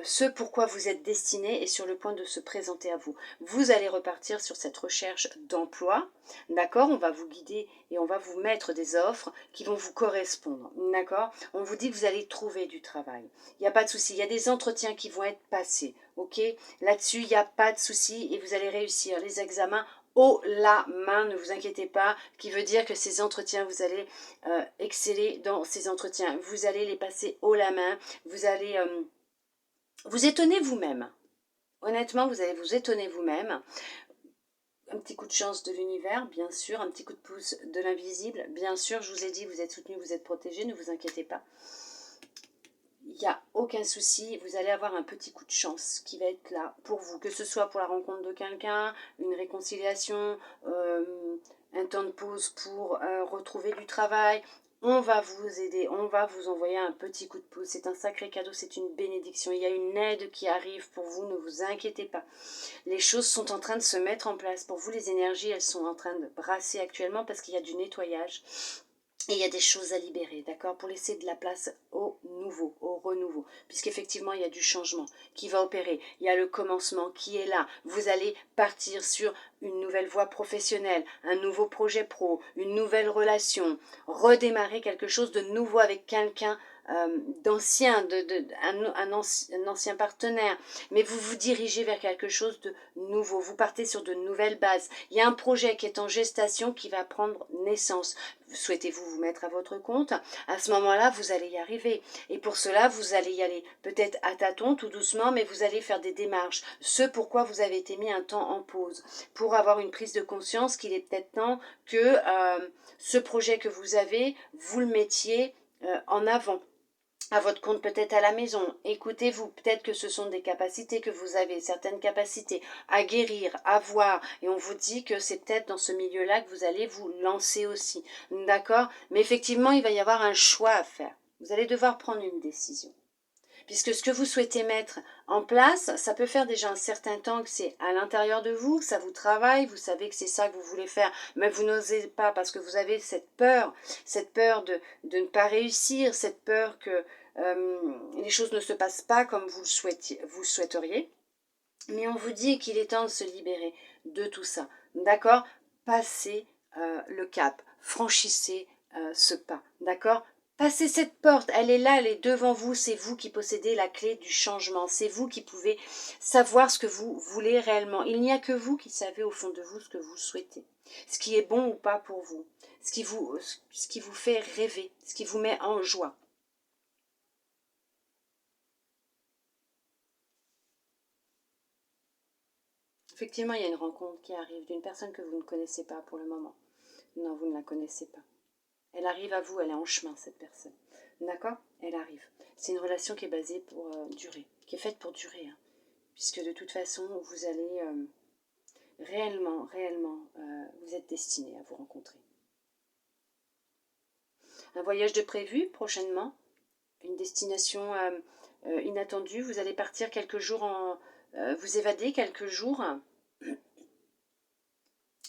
[SPEAKER 1] ce pourquoi vous êtes destiné est sur le point de se présenter à vous. Vous allez repartir sur cette recherche d'emploi, d'accord? On va vous guider et on va vous mettre des offres qui vont vous correspondre, d'accord? On vous dit que vous allez trouver du travail. Il n'y a pas de souci, il y a des entretiens qui vont être passés. Ok, là-dessus, il n'y a pas de souci et vous allez réussir les examens haut la main, ne vous inquiétez pas, qui veut dire que ces entretiens, vous allez exceller dans ces entretiens. Vous allez les passer haut la main, vous allez vous étonner vous-même. Honnêtement, vous allez vous étonner vous-même. Un petit coup de chance de l'univers, bien sûr, un petit coup de pouce de l'invisible, bien sûr, je vous ai dit, vous êtes soutenu, vous êtes protégé, ne vous inquiétez pas. Il n'y a aucun souci, vous allez avoir un petit coup de chance qui va être là pour vous, que ce soit pour la rencontre de quelqu'un, une réconciliation, un temps de pause pour retrouver du travail. On va vous aider, on va vous envoyer un petit coup de pouce. C'est un sacré cadeau, c'est une bénédiction. Il y a une aide qui arrive pour vous, ne vous inquiétez pas. Les choses sont en train de se mettre en place. Pour vous, les énergies, elles sont en train de brasser actuellement parce qu'il y a du nettoyage. Et il y a des choses à libérer, d'accord, pour laisser de la place au nouveau, au renouveau. Puisqu'effectivement, il y a du changement qui va opérer. Il y a le commencement qui est là. Vous allez partir sur une nouvelle voie professionnelle, un nouveau projet pro, une nouvelle relation, redémarrer quelque chose de nouveau avec quelqu'un d'ancien, un ancien partenaire, mais vous vous dirigez vers quelque chose de nouveau, vous partez sur de nouvelles bases. Il y a un projet qui est en gestation qui va prendre naissance. Souhaitez-vous vous mettre à votre compte? À ce moment-là, vous allez y arriver. Et pour cela, vous allez y aller peut-être à tâtons, tout doucement, mais vous allez faire des démarches. Ce pourquoi vous avez été mis un temps en pause, pour avoir une prise de conscience qu'il est peut-être temps que ce projet que vous avez, vous le mettiez en avant. À votre compte, peut-être à la maison. Écoutez-vous, peut-être que ce sont des capacités que vous avez, certaines capacités à guérir, à voir, et on vous dit que c'est peut-être dans ce milieu-là que vous allez vous lancer aussi, d'accord? Mais effectivement, il va y avoir un choix à faire. Vous allez devoir prendre une décision. Puisque ce que vous souhaitez mettre en place, ça peut faire déjà un certain temps que c'est à l'intérieur de vous, que ça vous travaille, vous savez que c'est ça que vous voulez faire, mais vous n'osez pas parce que vous avez cette peur de ne pas réussir, cette peur que les choses ne se passent pas comme vous le souhaiteriez. Mais on vous dit qu'il est temps de se libérer de tout ça, d'accord? Passez le cap, franchissez ce pas, d'accord? Passez cette porte, elle est là, elle est devant vous, c'est vous qui possédez la clé du changement, c'est vous qui pouvez savoir ce que vous voulez réellement. Il n'y a que vous qui savez au fond de vous ce que vous souhaitez, ce qui est bon ou pas pour vous, ce qui vous fait rêver, ce qui vous met en joie. Effectivement, il y a une rencontre qui arrive d'une personne que vous ne connaissez pas pour le moment. Non, vous ne la connaissez pas. Elle arrive à vous, elle est en chemin, cette personne. D'accord? Elle arrive. C'est une relation qui est basée pour durer, qui est faite pour durer. Hein. Puisque de toute façon, vous allez réellement, vous êtes destiné à vous rencontrer. Un voyage de prévu prochainement, une destination inattendue. Vous allez partir quelques jours vous évader quelques jours.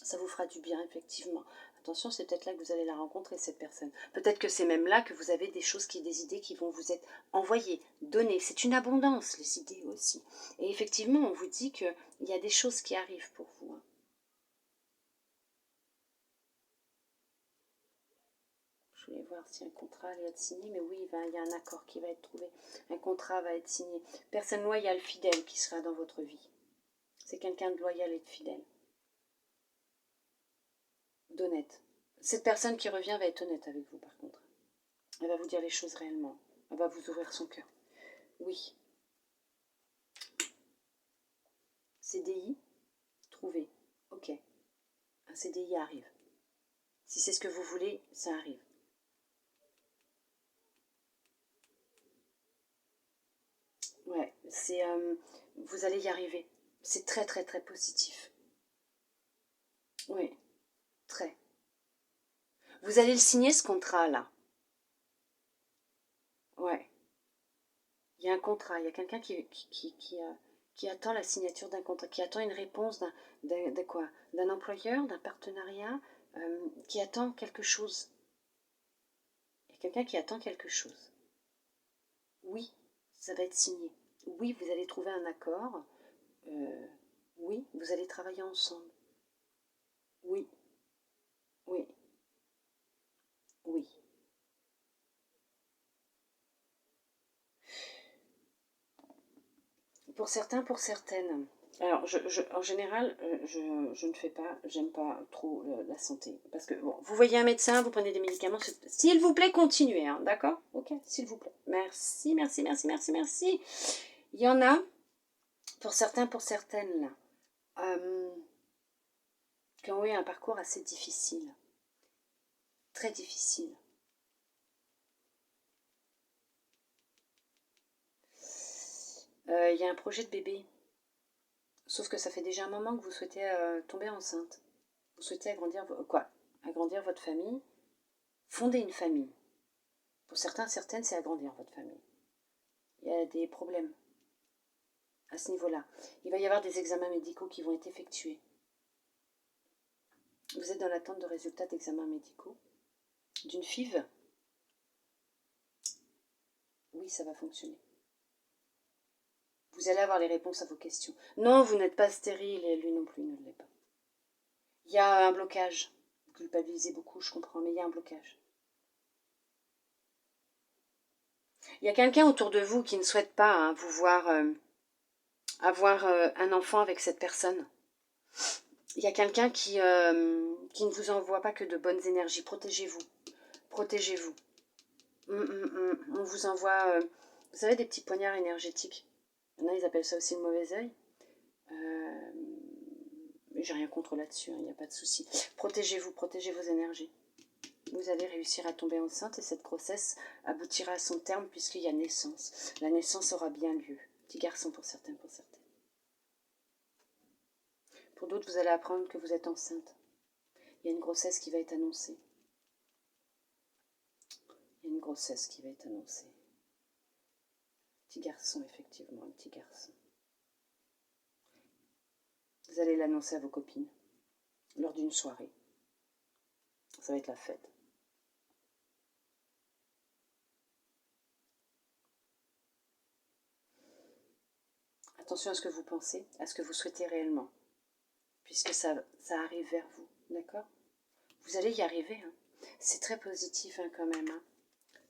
[SPEAKER 1] Ça vous fera du bien, effectivement. Attention, c'est peut-être là que vous allez la rencontrer, cette personne. Peut-être que c'est même là que vous avez des idées qui vont vous être envoyées, données. C'est une abondance, les idées aussi. Et effectivement, on vous dit qu'il y a des choses qui arrivent pour vous. Hein. Je voulais voir si un contrat allait être signé, mais oui, il y a un accord qui va être trouvé. Un contrat va être signé. Personne loyale, fidèle qui sera dans votre vie. C'est quelqu'un de loyal et de fidèle. D'honnête. Cette personne qui revient va être honnête avec vous, par contre. Elle va vous dire les choses réellement. Elle va vous ouvrir son cœur. Oui. CDI, trouvé. Ok. Un CDI arrive. Si c'est ce que vous voulez, ça arrive. Ouais, vous allez y arriver. C'est très très très positif. Oui, très. Vous allez le signer, ce contrat-là. Ouais. Il y a un contrat, il y a quelqu'un qui attend la signature d'un contrat, qui attend une réponse d'un employeur, d'un partenariat, qui attend quelque chose. Il y a quelqu'un qui attend quelque chose. Oui, ça va être signé. Oui, vous allez trouver un accord. Oui, vous allez travailler ensemble. Oui, oui, oui. Pour certains, pour certaines. Alors, en général, je ne fais pas, j'aime pas trop la santé. Parce que, bon, vous voyez un médecin, vous prenez des médicaments, s'il vous plaît, continuez, hein, d'accord? Ok, s'il vous plaît. Merci, merci, merci, merci, merci. Il y en a, pour certains, pour certaines, là, qui ont eu un parcours assez difficile. Très difficile. Il y a un projet de bébé. Sauf que ça fait déjà un moment que vous souhaitez tomber enceinte. Vous souhaitez agrandir votre famille, fonder une famille. Pour certains, certaines, c'est agrandir votre famille. Il y a des problèmes à ce niveau-là. Il va y avoir des examens médicaux qui vont être effectués. Vous êtes dans l'attente de résultats d'examens médicaux. D'une FIV. Oui, ça va fonctionner. Vous allez avoir les réponses à vos questions. Non, vous n'êtes pas stérile et lui non plus ne l'est pas. Il y a un blocage. Vous culpabilisez beaucoup, je comprends, mais il y a un blocage. Il y a quelqu'un autour de vous qui ne souhaite pas vous voir avoir un enfant avec cette personne. Il y a quelqu'un qui ne vous envoie pas que de bonnes énergies. Protégez-vous. Protégez-vous. On vous envoie, vous savez, des petits poignards énergétiques. Il y en a, ils appellent ça aussi le mauvais œil. J'ai rien contre là-dessus, il n'y a pas de souci. Protégez-vous, protégez vos énergies. Vous allez réussir à tomber enceinte et cette grossesse aboutira à son terme puisqu'il y a naissance. La naissance aura bien lieu. Petit garçon pour certains, pour certaines. Pour d'autres, vous allez apprendre que vous êtes enceinte. Il y a une grossesse qui va être annoncée. Il y a une grossesse qui va être annoncée. Petit garçon, effectivement, un petit garçon. Vous allez l'annoncer à vos copines lors d'une soirée. Ça va être la fête. Attention à ce que vous pensez, à ce que vous souhaitez réellement, puisque ça arrive vers vous, d'accord? Vous allez y arriver, hein. C'est très positif hein, quand même. Hein.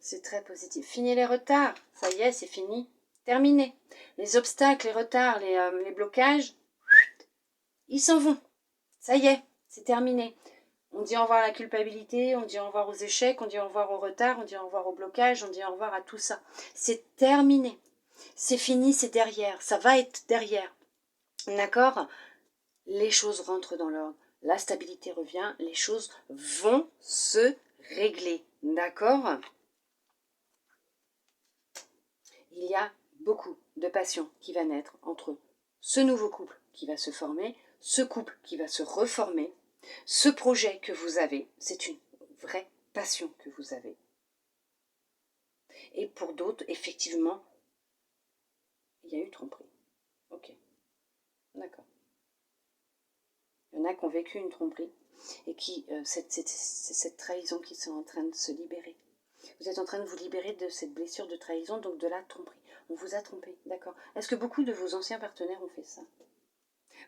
[SPEAKER 1] C'est très positif. Fini les retards, ça y est, c'est fini, terminé. Les obstacles, les retards, les blocages, ils s'en vont. Ça y est, c'est terminé. On dit au revoir à la culpabilité, on dit au revoir aux échecs, on dit au revoir au retard, on dit au revoir au blocage, on dit au revoir à tout ça. C'est terminé. C'est fini, c'est derrière. Ça va être derrière. D'accord? Les choses rentrent dans l'ordre. La stabilité revient. Les choses vont se régler. D'accord? Il y a beaucoup de passion qui va naître entre ce nouveau couple qui va se former, ce couple qui va se reformer, ce projet que vous avez. C'est une vraie passion que vous avez. Et pour d'autres, effectivement, il y a eu tromperie. Ok. D'accord. Il y en a qui ont vécu une tromperie et qui, c'est cette trahison qui sont en train de se libérer. Vous êtes en train de vous libérer de cette blessure de trahison, donc de la tromperie. On vous a trompé, d'accord? Est-ce que beaucoup de vos anciens partenaires ont fait ça?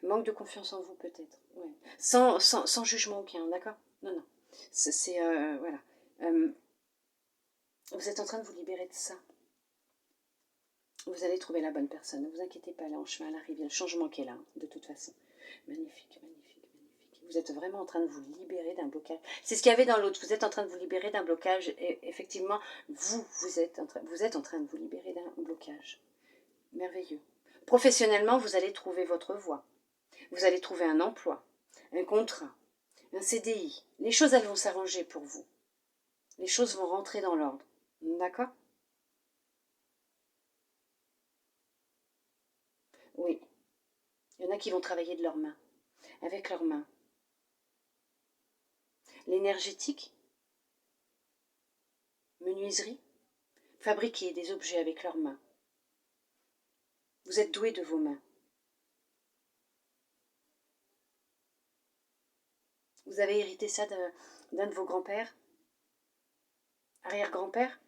[SPEAKER 1] Manque de confiance en vous, peut-être. Ouais. Sans jugement aucun, d'accord? Non, non. C'est voilà. Vous êtes en train de vous libérer de ça. Vous allez trouver la bonne personne. Ne vous inquiétez pas, là en chemin, elle arrive. Il y a le changement qui est là, hein, de toute façon. Magnifique, magnifique, magnifique. Vous êtes vraiment en train de vous libérer d'un blocage. C'est ce qu'il y avait dans l'autre. Vous êtes en train de vous libérer d'un blocage. Et effectivement, vous êtes en train de vous libérer d'un blocage. Merveilleux. Professionnellement, vous allez trouver votre voie. Vous allez trouver un emploi, un contrat, un CDI. Les choses, elles vont s'arranger pour vous. Les choses vont rentrer dans l'ordre. D'accord? Oui. Il y en a qui vont travailler de leurs mains, avec leurs mains. L'énergétique, menuiserie, fabriquer des objets avec leurs mains. Vous êtes doué de vos mains. Vous avez hérité ça d'un de vos grands-pères, arrière-grand-père.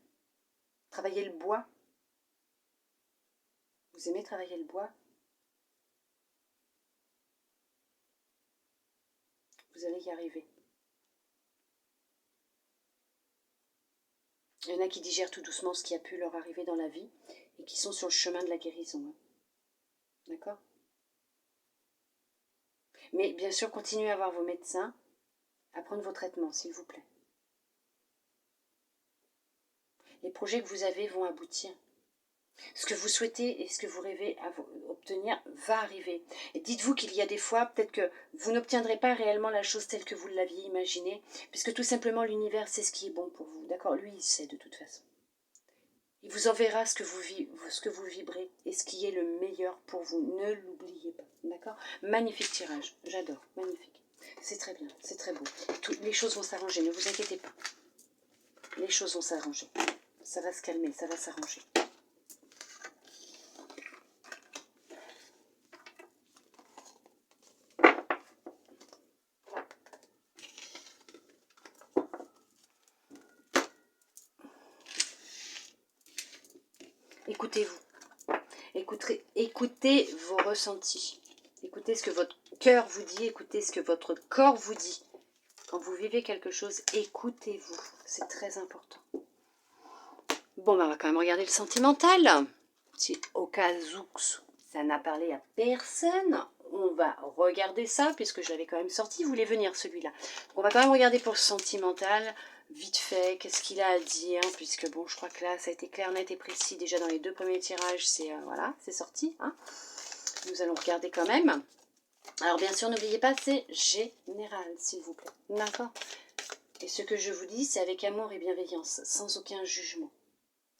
[SPEAKER 1] Travailler le bois. Vous aimez travailler le bois? Vous allez y arriver. Il y en a qui digèrent tout doucement ce qui a pu leur arriver dans la vie et qui sont sur le chemin de la guérison. D'accord? Mais bien sûr, continuez à voir vos médecins, à prendre vos traitements, s'il vous plaît. Les projets que vous avez vont aboutir. Ce que vous souhaitez et ce que vous rêvez obtenir va arriver. Et dites-vous qu'il y a des fois, peut-être que vous n'obtiendrez pas réellement la chose telle que vous l'aviez imaginée, puisque tout simplement l'univers sait ce qui est bon pour vous. D'accord? Lui, il sait de toute façon. Il vous enverra ce que vous vibrez et ce qui est le meilleur pour vous. Ne l'oubliez pas. D'accord? Magnifique tirage. J'adore. Magnifique. C'est très bien. C'est très beau. Les choses vont s'arranger. Ne vous inquiétez pas. Les choses vont s'arranger. Ça va se calmer, ça va s'arranger. Écoutez-vous. Écoutez vos ressentis. Écoutez ce que votre cœur vous dit. Écoutez ce que votre corps vous dit. Quand vous vivez quelque chose, écoutez-vous. C'est très important. Bon, ben, on va quand même regarder le sentimental. Si au cas où ça n'a parlé à personne, on va regarder ça, puisque je l'avais quand même sorti. Il voulait venir celui-là. On va quand même regarder pour le sentimental. Vite fait, qu'est-ce qu'il a à dire, puisque bon, je crois que là, ça a été clair, net et précis. Déjà dans les 2 premiers tirages, c'est voilà, c'est sorti. Hein. Nous allons regarder quand même. Alors bien sûr, n'oubliez pas, c'est général, s'il vous plaît. D'accord? Et ce que je vous dis, c'est avec amour et bienveillance, sans aucun jugement.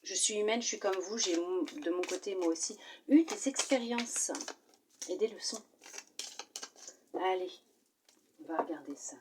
[SPEAKER 1] Je suis humaine, je suis comme vous, j'ai de mon côté, moi aussi, eu des expériences et des leçons. Allez, on va regarder ça.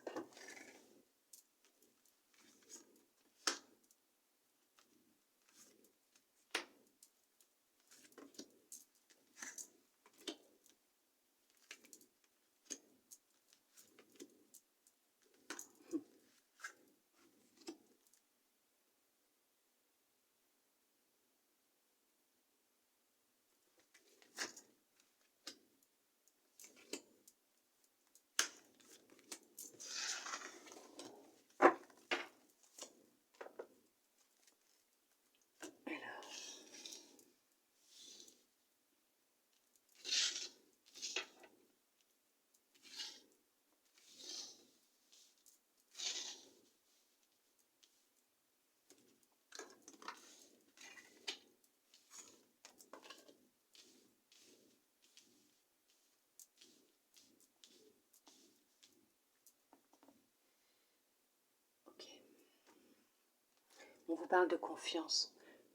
[SPEAKER 1] On vous parle de confiance.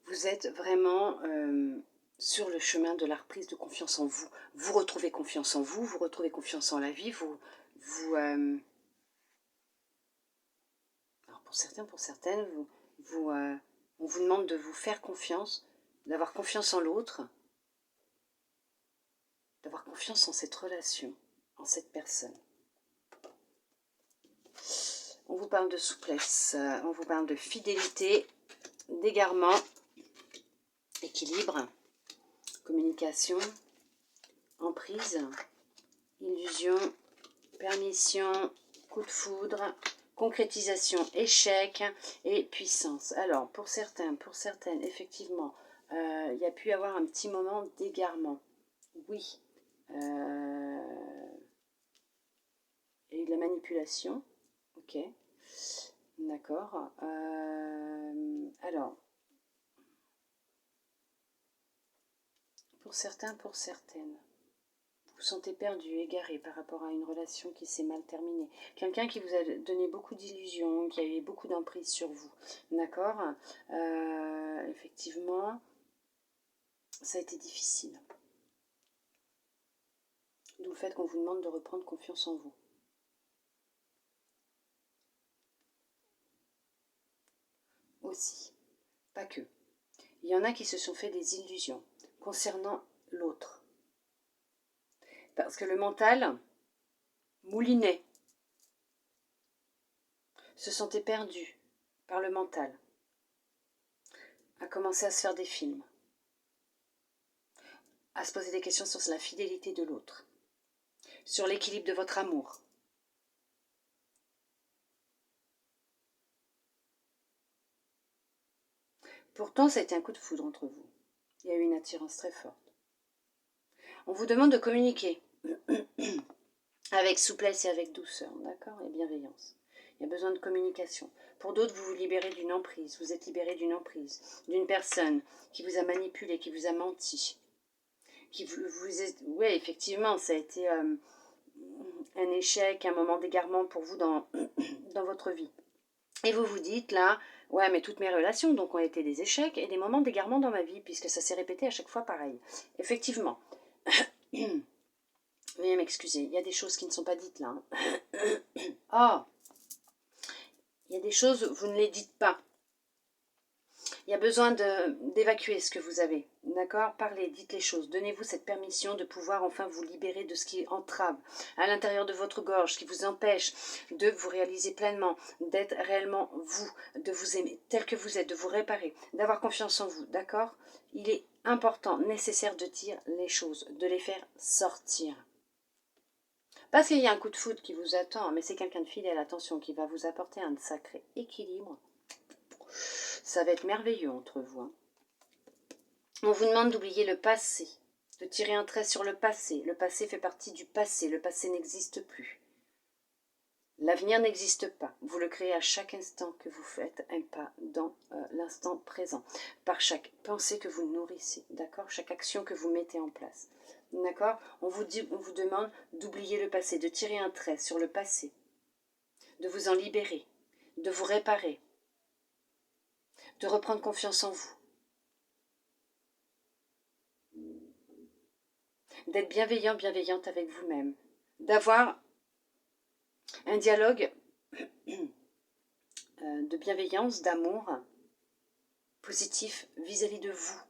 [SPEAKER 1] Vous êtes vraiment sur le chemin de la reprise de confiance en vous. Vous retrouvez confiance en vous, vous retrouvez confiance en la vie. Alors pour certains, pour certaines, on vous demande de vous faire confiance, d'avoir confiance en l'autre, d'avoir confiance en cette relation, en cette personne. On vous parle de souplesse, on vous parle de fidélité, d'égarement, équilibre, communication, emprise, illusion, permission, coup de foudre, concrétisation, échec et puissance. Alors, pour certains, pour certaines, effectivement, il y a pu y avoir un petit moment d'égarement. Oui. Il y a eu de la manipulation. Ok. D'accord. Alors, pour certains, pour certaines, vous vous sentez perdu, égaré par rapport à une relation qui s'est mal terminée. Quelqu'un qui vous a donné beaucoup d'illusions, qui a eu beaucoup d'emprise sur vous. D'accord. Effectivement, ça a été difficile. D'où le fait qu'on vous demande de reprendre confiance en vous. Aussi, pas que. Il y en a qui se sont fait des illusions concernant l'autre. Parce que le mental moulinait, se sentait perdu par le mental, a commencé à se faire des films, à se poser des questions sur la fidélité de l'autre, sur l'équilibre de votre amour. Pourtant, ça a été un coup de foudre entre vous. Il y a eu une attirance très forte. On vous demande de communiquer avec souplesse et avec douceur, d'accord, et bienveillance. Il y a besoin de communication. Pour d'autres, vous vous libérez d'une emprise. Vous êtes libéré d'une emprise, d'une personne qui vous a manipulé, qui vous a menti. Oui, effectivement, ça a été un échec, un moment d'égarement pour vous dans votre vie. Et vous vous dites là, ouais, mais toutes mes relations donc ont été des échecs et des moments d'égarement dans ma vie, puisque ça s'est répété à chaque fois pareil. Effectivement. Veuillez m'excuser, il y a des choses qui ne sont pas dites là. Oh, il y a des choses, vous ne les dites pas. Il y a besoin d'évacuer ce que vous avez, d'accord? Parlez, dites les choses, donnez-vous cette permission de pouvoir enfin vous libérer de ce qui entrave à l'intérieur de votre gorge, qui vous empêche de vous réaliser pleinement, d'être réellement vous, de vous aimer tel que vous êtes, de vous réparer, d'avoir confiance en vous, d'accord? Il est important, nécessaire de dire les choses, de les faire sortir. Parce qu'il y a un coup de foudre qui vous attend, mais c'est quelqu'un de fidèle, attention, qui va vous apporter un sacré équilibre. Ça va être merveilleux entre vous. Hein. On vous demande d'oublier le passé, de tirer un trait sur le passé. Le passé fait partie du passé, le passé n'existe plus. L'avenir n'existe pas. Vous le créez à chaque instant que vous faites un pas dans l'instant présent. Par chaque pensée que vous nourrissez, d'accord? Chaque action que vous mettez en place, d'accord? On vous demande d'oublier le passé, de tirer un trait sur le passé, de vous en libérer, de vous réparer, de reprendre confiance en vous, d'être bienveillant, bienveillante avec vous-même, d'avoir un dialogue de bienveillance, d'amour positif vis-à-vis de vous.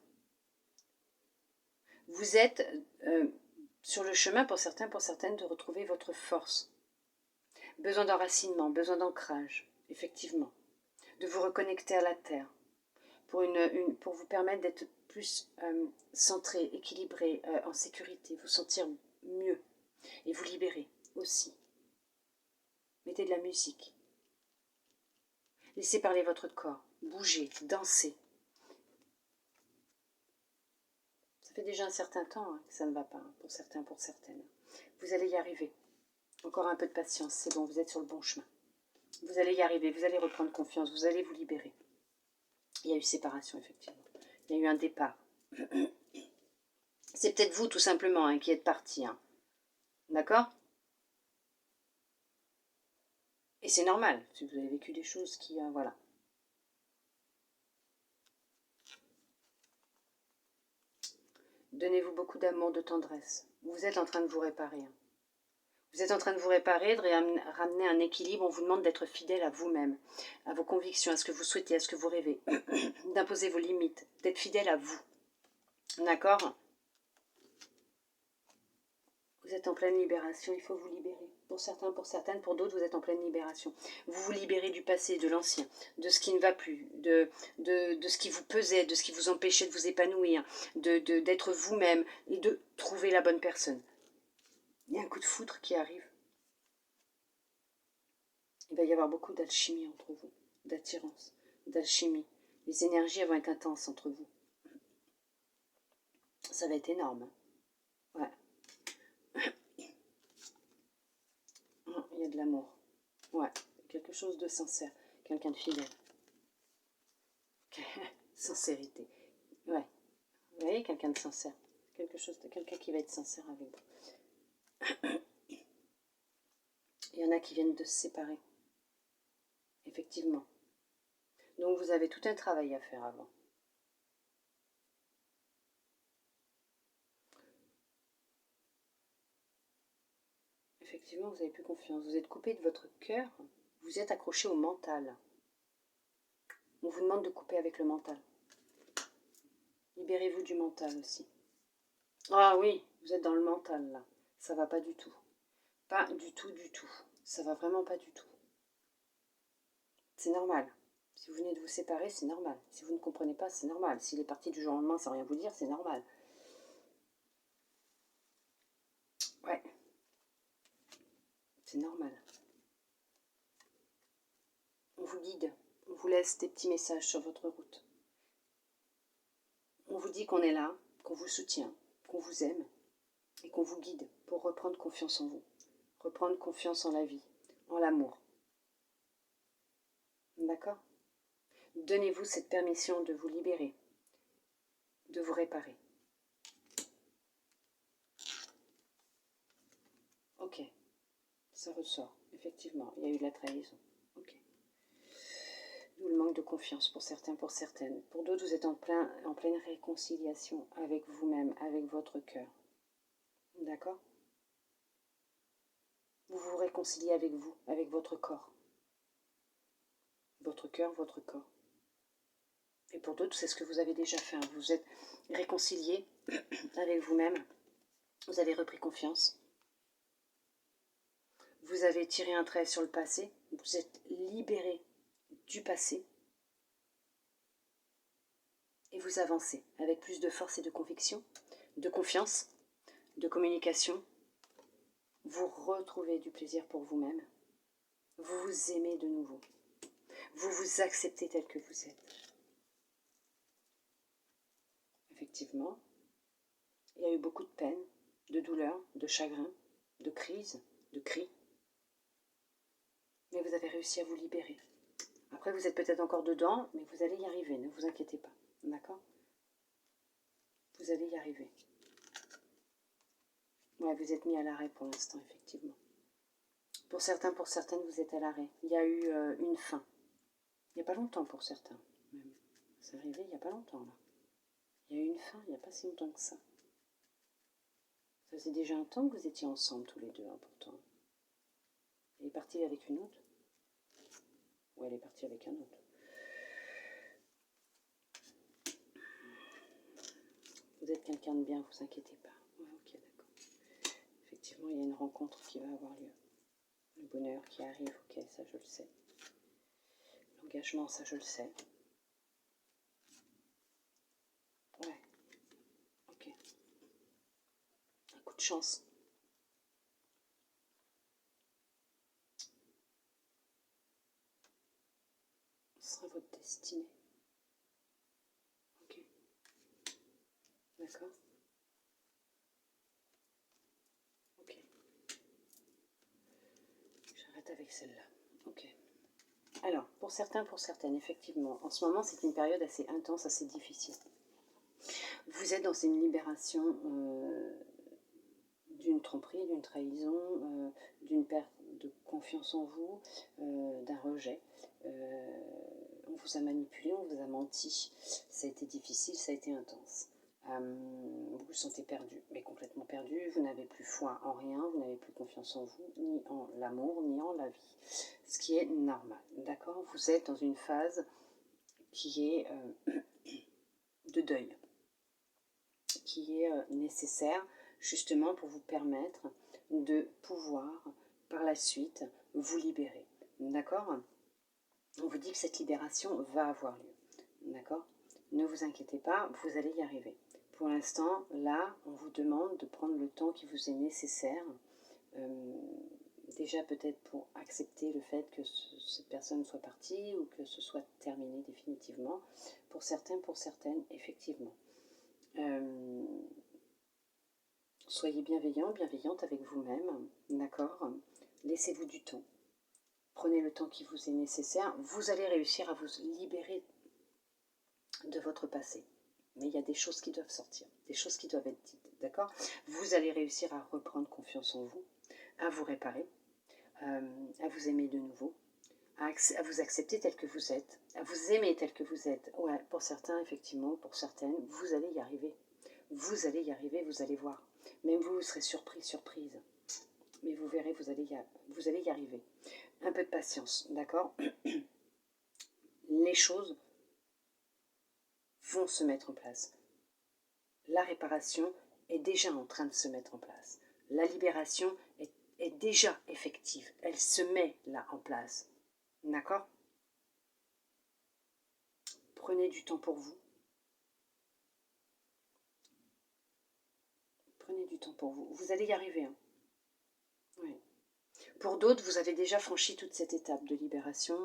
[SPEAKER 1] Vous êtes sur le chemin pour certains, pour certaines, de retrouver votre force. Besoin d'enracinement, besoin d'ancrage, effectivement. De vous reconnecter à la terre pour vous permettre d'être plus centré, équilibré, en sécurité, vous sentir mieux et vous libérer aussi. Mettez de la musique. Laissez parler votre corps. Bougez, dansez. Ça fait déjà un certain temps que ça ne va pas, pour certains, pour certaines. Vous allez y arriver. Encore un peu de patience, c'est bon, vous êtes sur le bon chemin. Vous allez y arriver, vous allez reprendre confiance, vous allez vous libérer. Il y a eu séparation, effectivement. Il y a eu un départ. C'est peut-être vous, tout simplement, qui êtes parti. Hein. D'accord? Et c'est normal, si vous avez vécu des choses qui... voilà. Donnez-vous beaucoup d'amour, de tendresse. Vous êtes en train de vous réparer. Hein. Vous êtes en train de vous réparer, de ramener un équilibre. On vous demande d'être fidèle à vous-même, à vos convictions, à ce que vous souhaitez, à ce que vous rêvez. D'imposer vos limites, d'être fidèle à vous. D'accord? Vous êtes en pleine libération, il faut vous libérer. Pour certains, pour certaines, pour d'autres, vous êtes en pleine libération. Vous vous libérez du passé, de l'ancien, de ce qui ne va plus, de ce qui vous pesait, de ce qui vous empêchait de vous épanouir, d'être vous-même et de trouver la bonne personne. Il y a un coup de foudre qui arrive. Il va y avoir beaucoup d'alchimie entre vous, d'attirance, d'alchimie. Les énergies vont être intenses entre vous. Ça va être énorme. Ouais. Il y a de l'amour. Ouais. Quelque chose de sincère. Quelqu'un de fidèle. Sincérité. Ouais. Vous voyez, quelqu'un de sincère. Quelqu'un qui va être sincère avec vous. Il y en a qui viennent de se séparer. Effectivement. Donc vous avez tout un travail à faire avant. Effectivement, vous n'avez plus confiance. Vous êtes coupé de votre cœur. Vous êtes accroché au mental. On vous demande de couper avec le mental. Libérez-vous du mental aussi. Ah oui, vous êtes dans le mental là. Ça va pas du tout. Pas du tout, du tout. Ça va vraiment pas du tout. C'est normal. Si vous venez de vous séparer, c'est normal. Si vous ne comprenez pas, c'est normal. S'il est parti du jour au lendemain sans rien vous dire, c'est normal. Ouais. C'est normal. On vous guide. On vous laisse des petits messages sur votre route. On vous dit qu'on est là, qu'on vous soutient, qu'on vous aime et qu'on vous guide pour reprendre confiance en vous. Reprendre confiance en la vie, en l'amour. D'accord ? Donnez-vous cette permission de vous libérer, de vous réparer. Ok, ça ressort, effectivement, il y a eu de la trahison. Ok. D'où le manque de confiance pour certains, pour certaines. Pour d'autres, vous êtes en pleine réconciliation avec vous-même, avec votre cœur. D'accord ? Vous vous réconciliez avec vous, avec votre corps. Votre cœur, votre corps. Et pour d'autres, c'est ce que vous avez déjà fait. Hein. Vous êtes réconcilié avec vous-même. Vous avez repris confiance. Vous avez tiré un trait sur le passé. Vous êtes libéré du passé. Et vous avancez avec plus de force et de conviction, de confiance, de communication. Vous retrouvez du plaisir pour vous-même. Vous vous aimez de nouveau. Vous vous acceptez tel que vous êtes. Effectivement, il y a eu beaucoup de peine, de douleur, de chagrin, de crise, de cris. Mais vous avez réussi à vous libérer. Après, vous êtes peut-être encore dedans, mais vous allez y arriver, ne vous inquiétez pas. D'accord? Vous allez y arriver. Ouais, vous êtes mis à l'arrêt pour l'instant, effectivement. Pour certains, pour certaines, vous êtes à l'arrêt. Il y a eu une fin. Il n'y a pas longtemps pour certains, même. C'est arrivé il n'y a pas longtemps, là. Il y a eu une fin, il n'y a pas si longtemps que ça. Ça faisait déjà un temps que vous étiez ensemble, tous les deux, hein, pourtant. Elle est partie avec une autre? Ou elle est partie avec un autre? Vous êtes quelqu'un de bien, vous inquiétez pas. Ouais, ok, d'accord. Effectivement, il y a une rencontre qui va avoir lieu. Le bonheur qui arrive, ok, ça je le sais. L'engagement, ça je le sais. Ouais, ok. Un coup de chance. Ce sera votre destinée. Ok. D'accord. Ok. J'arrête avec celle-là. Ok. Alors, pour certains, pour certaines, effectivement, en ce moment, c'est une période assez intense, assez difficile. Vous êtes dans une libération d'une tromperie, d'une trahison, d'une perte de confiance en vous, d'un rejet. On vous a manipulé, on vous a menti. Ça a été difficile, ça a été intense. Vous vous sentez perdu, mais complètement perdu. Vous n'avez plus foi en rien, vous n'avez plus confiance en vous, ni en l'amour, ni en la vie. Ce qui est normal, d'accord? Vous êtes dans une phase qui est de deuil, qui est nécessaire justement pour vous permettre de pouvoir par la suite vous libérer. D'accord? On vous dit que cette libération va avoir lieu. D'accord? Ne vous inquiétez pas, vous allez y arriver. Pour l'instant, là, on vous demande de prendre le temps qui vous est nécessaire. Déjà peut-être pour accepter le fait que cette personne soit partie ou que ce soit terminé définitivement. Pour certains, pour certaines, effectivement. Soyez bienveillant, bienveillante avec vous-même, d'accord? Laissez-vous du temps. Prenez le temps qui vous est nécessaire. Vous allez réussir à vous libérer de votre passé. Mais il y a des choses qui doivent sortir, des choses qui doivent être dites, d'accord? Vous allez réussir à reprendre confiance en vous, à vous réparer, à vous aimer de nouveau, à vous accepter tel que vous êtes, à vous aimer tel que vous êtes. Ouais, pour certains, effectivement, pour certaines, vous allez y arriver. Vous allez y arriver, vous allez voir. Même vous serez surpris, surprise. Mais vous verrez, vous allez y arriver. Un peu de patience, d'accord? Les choses vont se mettre en place. La réparation est déjà en train de se mettre en place. La libération est déjà effective. Elle se met là en place. D'accord? Prenez du temps pour vous. Prenez du temps pour vous. Vous allez y arriver. Hein. Oui. Pour d'autres, vous avez déjà franchi toute cette étape de libération.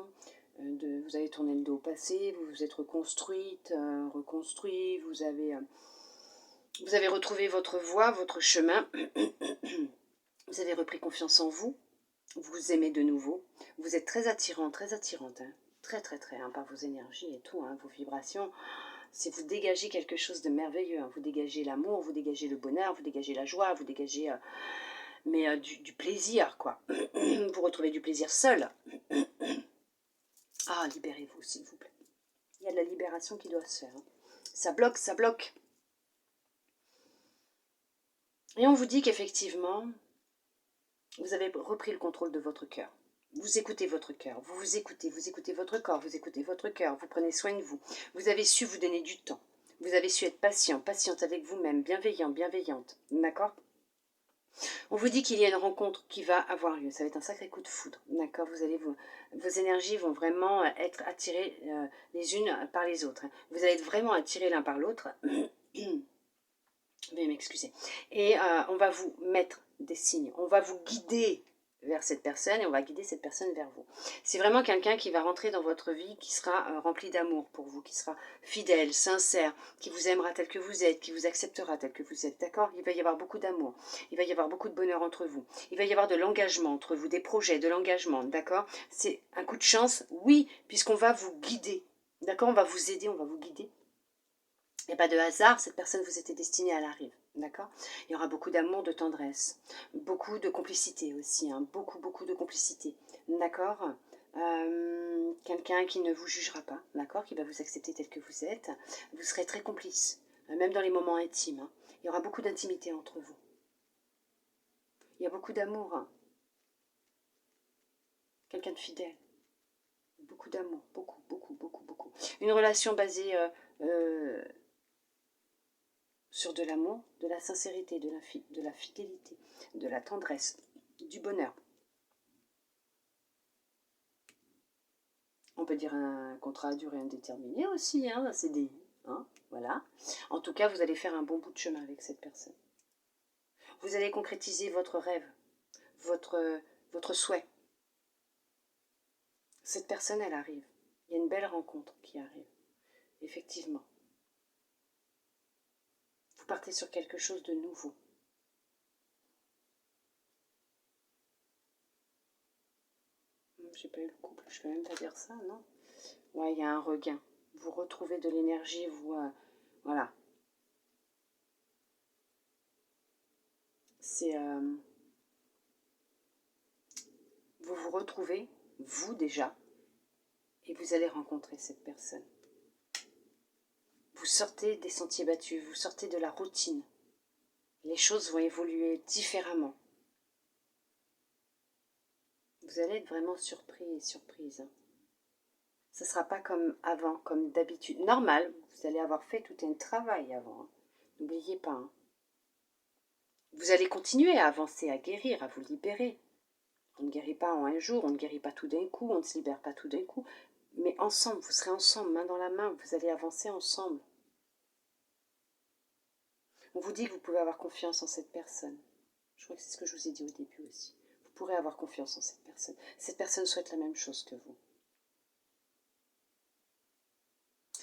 [SPEAKER 1] Vous avez tourné le dos au passé, vous vous êtes reconstruite, reconstruit, vous avez retrouvé votre voie, votre chemin. Vous avez repris confiance en vous. Vous aimez de nouveau. Vous êtes très attirant, très attirante. Hein. Très, très, très, hein, par vos énergies et tout, hein, vos vibrations. C'est vous dégagez quelque chose de merveilleux. Hein. Vous dégagez l'amour, vous dégagez le bonheur, vous dégagez la joie, vous dégagez du plaisir, quoi. Vous retrouvez du plaisir seul. Ah, libérez-vous, s'il vous plaît. Il y a de la libération qui doit se faire. Hein. Ça bloque, ça bloque. Et on vous dit qu'effectivement, vous avez repris le contrôle de votre cœur. Vous écoutez votre cœur, vous écoutez votre corps, vous écoutez votre cœur, vous prenez soin de vous. Vous avez su vous donner du temps. Vous avez su être patient, patiente avec vous-même, bienveillant, bienveillante. D'accord? On vous dit qu'il y a une rencontre qui va avoir lieu. Ça va être un sacré coup de foudre. D'accord? Vos énergies vont vraiment être attirées les unes par les autres. Vous allez être vraiment attirés l'un par l'autre. Veuillez m'excuser. Et on va vous mettre des signes. On va vous guider vers cette personne et on va guider cette personne vers vous. C'est vraiment quelqu'un qui va rentrer dans votre vie, qui sera rempli d'amour pour vous, qui sera fidèle, sincère, qui vous aimera tel que vous êtes, qui vous acceptera tel que vous êtes. D'accord? Il va y avoir beaucoup d'amour. Il va y avoir beaucoup de bonheur entre vous. Il va y avoir de l'engagement entre vous, des projets, de l'engagement. D'accord? C'est un coup de chance, oui, puisqu'on va vous guider. D'accord? On va vous aider, on va vous guider. Il n'y a pas de hasard, cette personne vous était destinée à l'arrivée, d'accord? Il y aura beaucoup d'amour, de tendresse, beaucoup de complicité aussi, hein, beaucoup de complicité, d'accord? Quelqu'un qui ne vous jugera pas, d'accord? Qui va vous accepter tel que vous êtes. Vous serez très complice, même dans les moments intimes. Hein. Il y aura beaucoup d'intimité entre vous. Il y a beaucoup d'amour. Hein. Quelqu'un de fidèle. Beaucoup d'amour, beaucoup. Une relation basée... sur de l'amour, de la sincérité, de la fidélité, de la tendresse, du bonheur. On peut dire un contrat à durée indéterminée aussi, hein, un CDI. Hein, voilà. En tout cas, vous allez faire un bon bout de chemin avec cette personne. Vous allez concrétiser votre rêve, votre souhait. Cette personne, elle arrive. Il y a une belle rencontre qui arrive. Effectivement. Vous partez sur quelque chose de nouveau. J'ai pas eu le couple, je peux même pas dire ça, non? Ouais, il y a un regain. Vous retrouvez de l'énergie, voilà. C'est... vous vous retrouvez, vous déjà, et vous allez rencontrer cette personne. Vous sortez des sentiers battus, vous sortez de la routine. Les choses vont évoluer différemment. Vous allez être vraiment surpris et surprise. Ce ne sera pas comme avant, comme d'habitude. Normal, vous allez avoir fait tout un travail avant. Hein. N'oubliez pas. Hein. Vous allez continuer à avancer, à guérir, à vous libérer. On ne guérit pas en un jour, on ne guérit pas tout d'un coup, on ne se libère pas tout d'un coup. Mais ensemble, vous serez ensemble, main dans la main, vous allez avancer ensemble. On vous dit que vous pouvez avoir confiance en cette personne. Je crois que c'est ce que je vous ai dit au début aussi. Vous pourrez avoir confiance en cette personne. Cette personne souhaite la même chose que vous.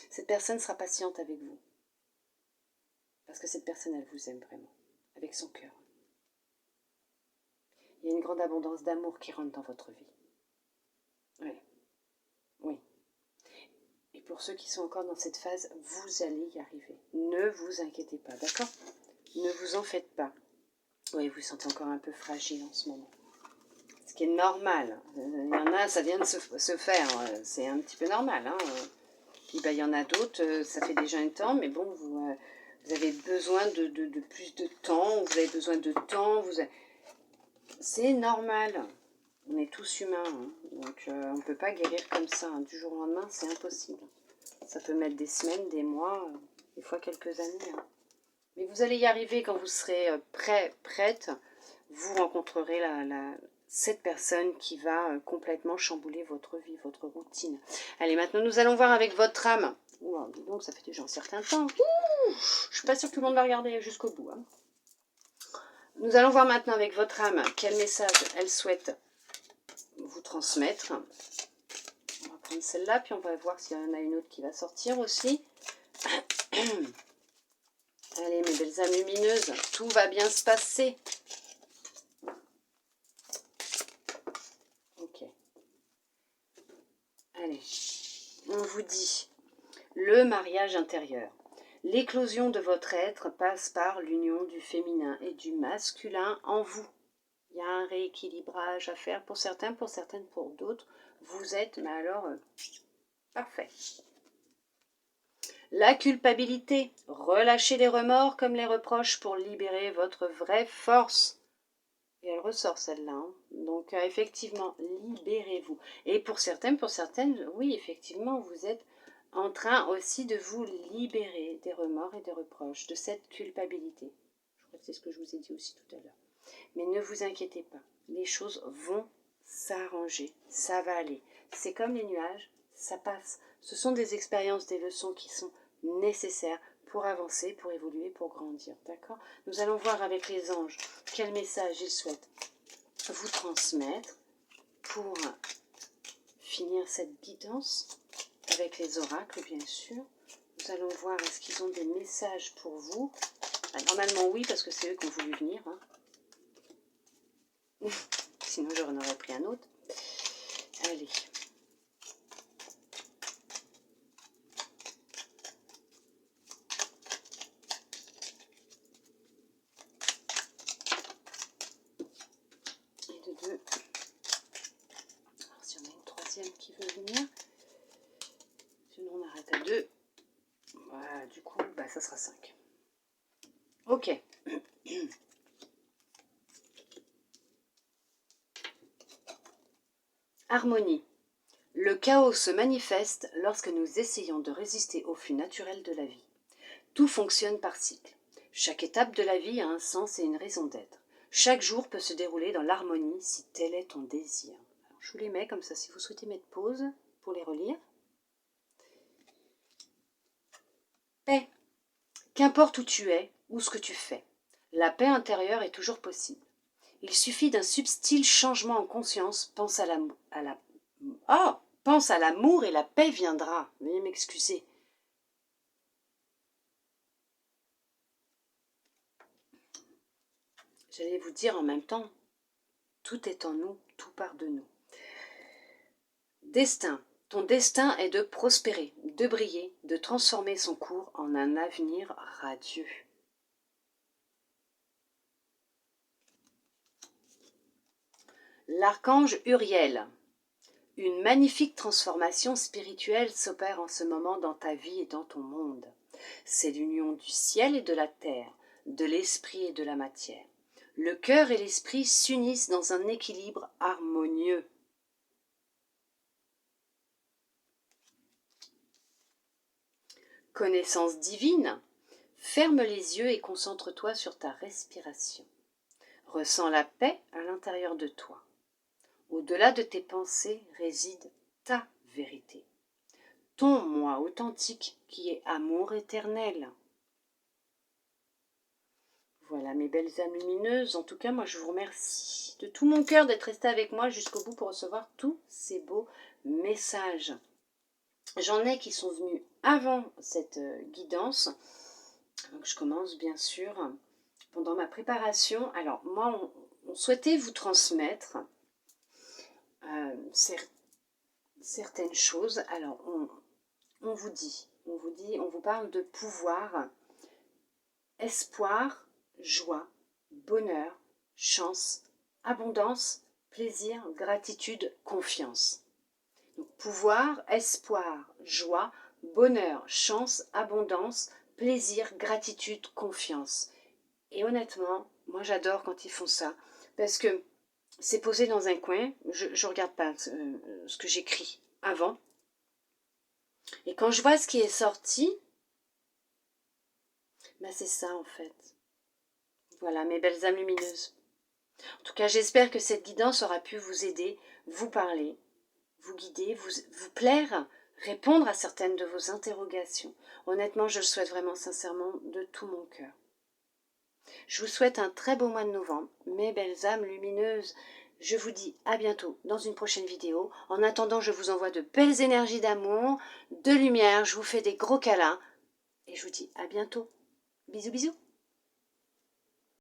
[SPEAKER 1] Cette personne sera patiente avec vous. Parce que cette personne, elle vous aime vraiment. Avec son cœur. Il y a une grande abondance d'amour qui rentre dans votre vie. Oui. Oui. Et pour ceux qui sont encore dans cette phase, vous allez y arriver. Ne vous inquiétez pas, d'accord? Ne vous en faites pas. Oui, vous vous sentez encore un peu fragile en ce moment. Ce qui est normal. Il y en a, ça vient de se faire. C'est un petit peu normal. Hein. Puis, il y en a d'autres, ça fait déjà un temps, mais bon, vous avez besoin de plus de temps. Vous avez besoin de temps. C'est normal. On est tous humains. Hein. Donc, on ne peut pas guérir comme ça. Hein. Du jour au lendemain, c'est impossible. Ça peut mettre des semaines, des mois, des fois quelques années. Hein. Mais vous allez y arriver quand vous serez prête. Vous rencontrerez cette personne qui va complètement chambouler votre vie, votre routine. Allez, maintenant nous allons voir avec votre âme. Ouh, dis donc, ça fait déjà un certain temps. Ouh, je suis pas sûre que tout le monde va regarder jusqu'au bout. Hein. Nous allons voir maintenant avec votre âme quel message elle souhaite vous transmettre. On va prendre celle-là, puis on va voir s'il y en a une autre qui va sortir aussi. Allez, mes belles âmes lumineuses, tout va bien se passer. Ok. Allez, on vous dit le mariage intérieur. L'éclosion de votre être passe par l'union du féminin et du masculin en vous. Il y a un rééquilibrage à faire pour certains, pour certaines, pour d'autres. Vous êtes, mais alors, parfait. La culpabilité. Relâchez les remords comme les reproches pour libérer votre vraie force. Et elle ressort celle-là. Hein. Donc effectivement, libérez-vous. Et pour certains, pour certaines, oui, effectivement, vous êtes en train aussi de vous libérer des remords et des reproches, de cette culpabilité. Je crois que c'est ce que je vous ai dit aussi tout à l'heure. Mais ne vous inquiétez pas, les choses vont s'arranger, ça va aller. C'est comme les nuages, ça passe. Ce sont des expériences, des leçons qui sont nécessaires pour avancer, pour évoluer, pour grandir. D'accord? Nous allons voir avec les anges quel message ils souhaitent vous transmettre pour finir cette guidance avec les oracles, bien sûr. Nous allons voir est-ce qu'ils ont des messages pour vous. Normalement oui, parce que c'est eux qui ont voulu venir. Hein. Sinon j'en aurais pris un autre. Allez. Et de deux. Alors si on a une troisième qui veut venir. Sinon on arrête à 2. Voilà, du coup, bah, ça sera 5. Ok. Harmonie. Le chaos se manifeste lorsque nous essayons de résister au flux naturel de la vie. Tout fonctionne par cycle. Chaque étape de la vie a un sens et une raison d'être. Chaque jour peut se dérouler dans l'harmonie si tel est ton désir. Alors, je vous les mets comme ça si vous souhaitez mettre pause pour les relire. Paix. Qu'importe où tu es ou ce que tu fais, la paix intérieure est toujours possible. Il suffit d'un subtil changement en conscience. Pense à l'amour et la paix viendra. Veuillez m'excuser. J'allais vous dire en même temps, tout est en nous, tout part de nous. Destin. Ton destin est de prospérer, de briller, de transformer son cours en un avenir radieux. L'archange Uriel. Une magnifique transformation spirituelle s'opère en ce moment dans ta vie et dans ton monde. C'est l'union du ciel et de la terre, de l'esprit et de la matière. Le cœur et l'esprit s'unissent dans un équilibre harmonieux. Connaissance divine. Ferme les yeux et concentre-toi sur ta respiration. Ressens la paix à l'intérieur de toi. Au-delà de tes pensées réside ta vérité. Ton moi authentique qui est amour éternel. Voilà mes belles âmes lumineuses. En tout cas, moi je vous remercie de tout mon cœur d'être resté avec moi jusqu'au bout pour recevoir tous ces beaux messages. J'en ai qui sont venus avant cette guidance. Donc je commence bien sûr pendant ma préparation. Alors moi, on souhaitait vous transmettre certaines choses. Alors on vous parle de pouvoir, espoir, joie, bonheur, chance, abondance, plaisir, gratitude, confiance. Donc, pouvoir, espoir, joie, bonheur, chance, abondance, plaisir, gratitude, confiance. Et honnêtement, moi j'adore quand ils font ça, parce que c'est posé dans un coin, je ne regarde pas ce que j'écris avant. Et quand je vois ce qui est sorti, ben c'est ça en fait. Voilà mes belles âmes lumineuses. En tout cas, j'espère que cette guidance aura pu vous aider, vous parler, vous guider, vous plaire, répondre à certaines de vos interrogations. Honnêtement, je le souhaite vraiment sincèrement de tout mon cœur. Je vous souhaite un très beau mois de novembre, mes belles âmes lumineuses. Je vous dis à bientôt dans une prochaine vidéo. En attendant, je vous envoie de belles énergies d'amour, de lumière. Je vous fais des gros câlins et je vous dis à bientôt. Bisous, bisous.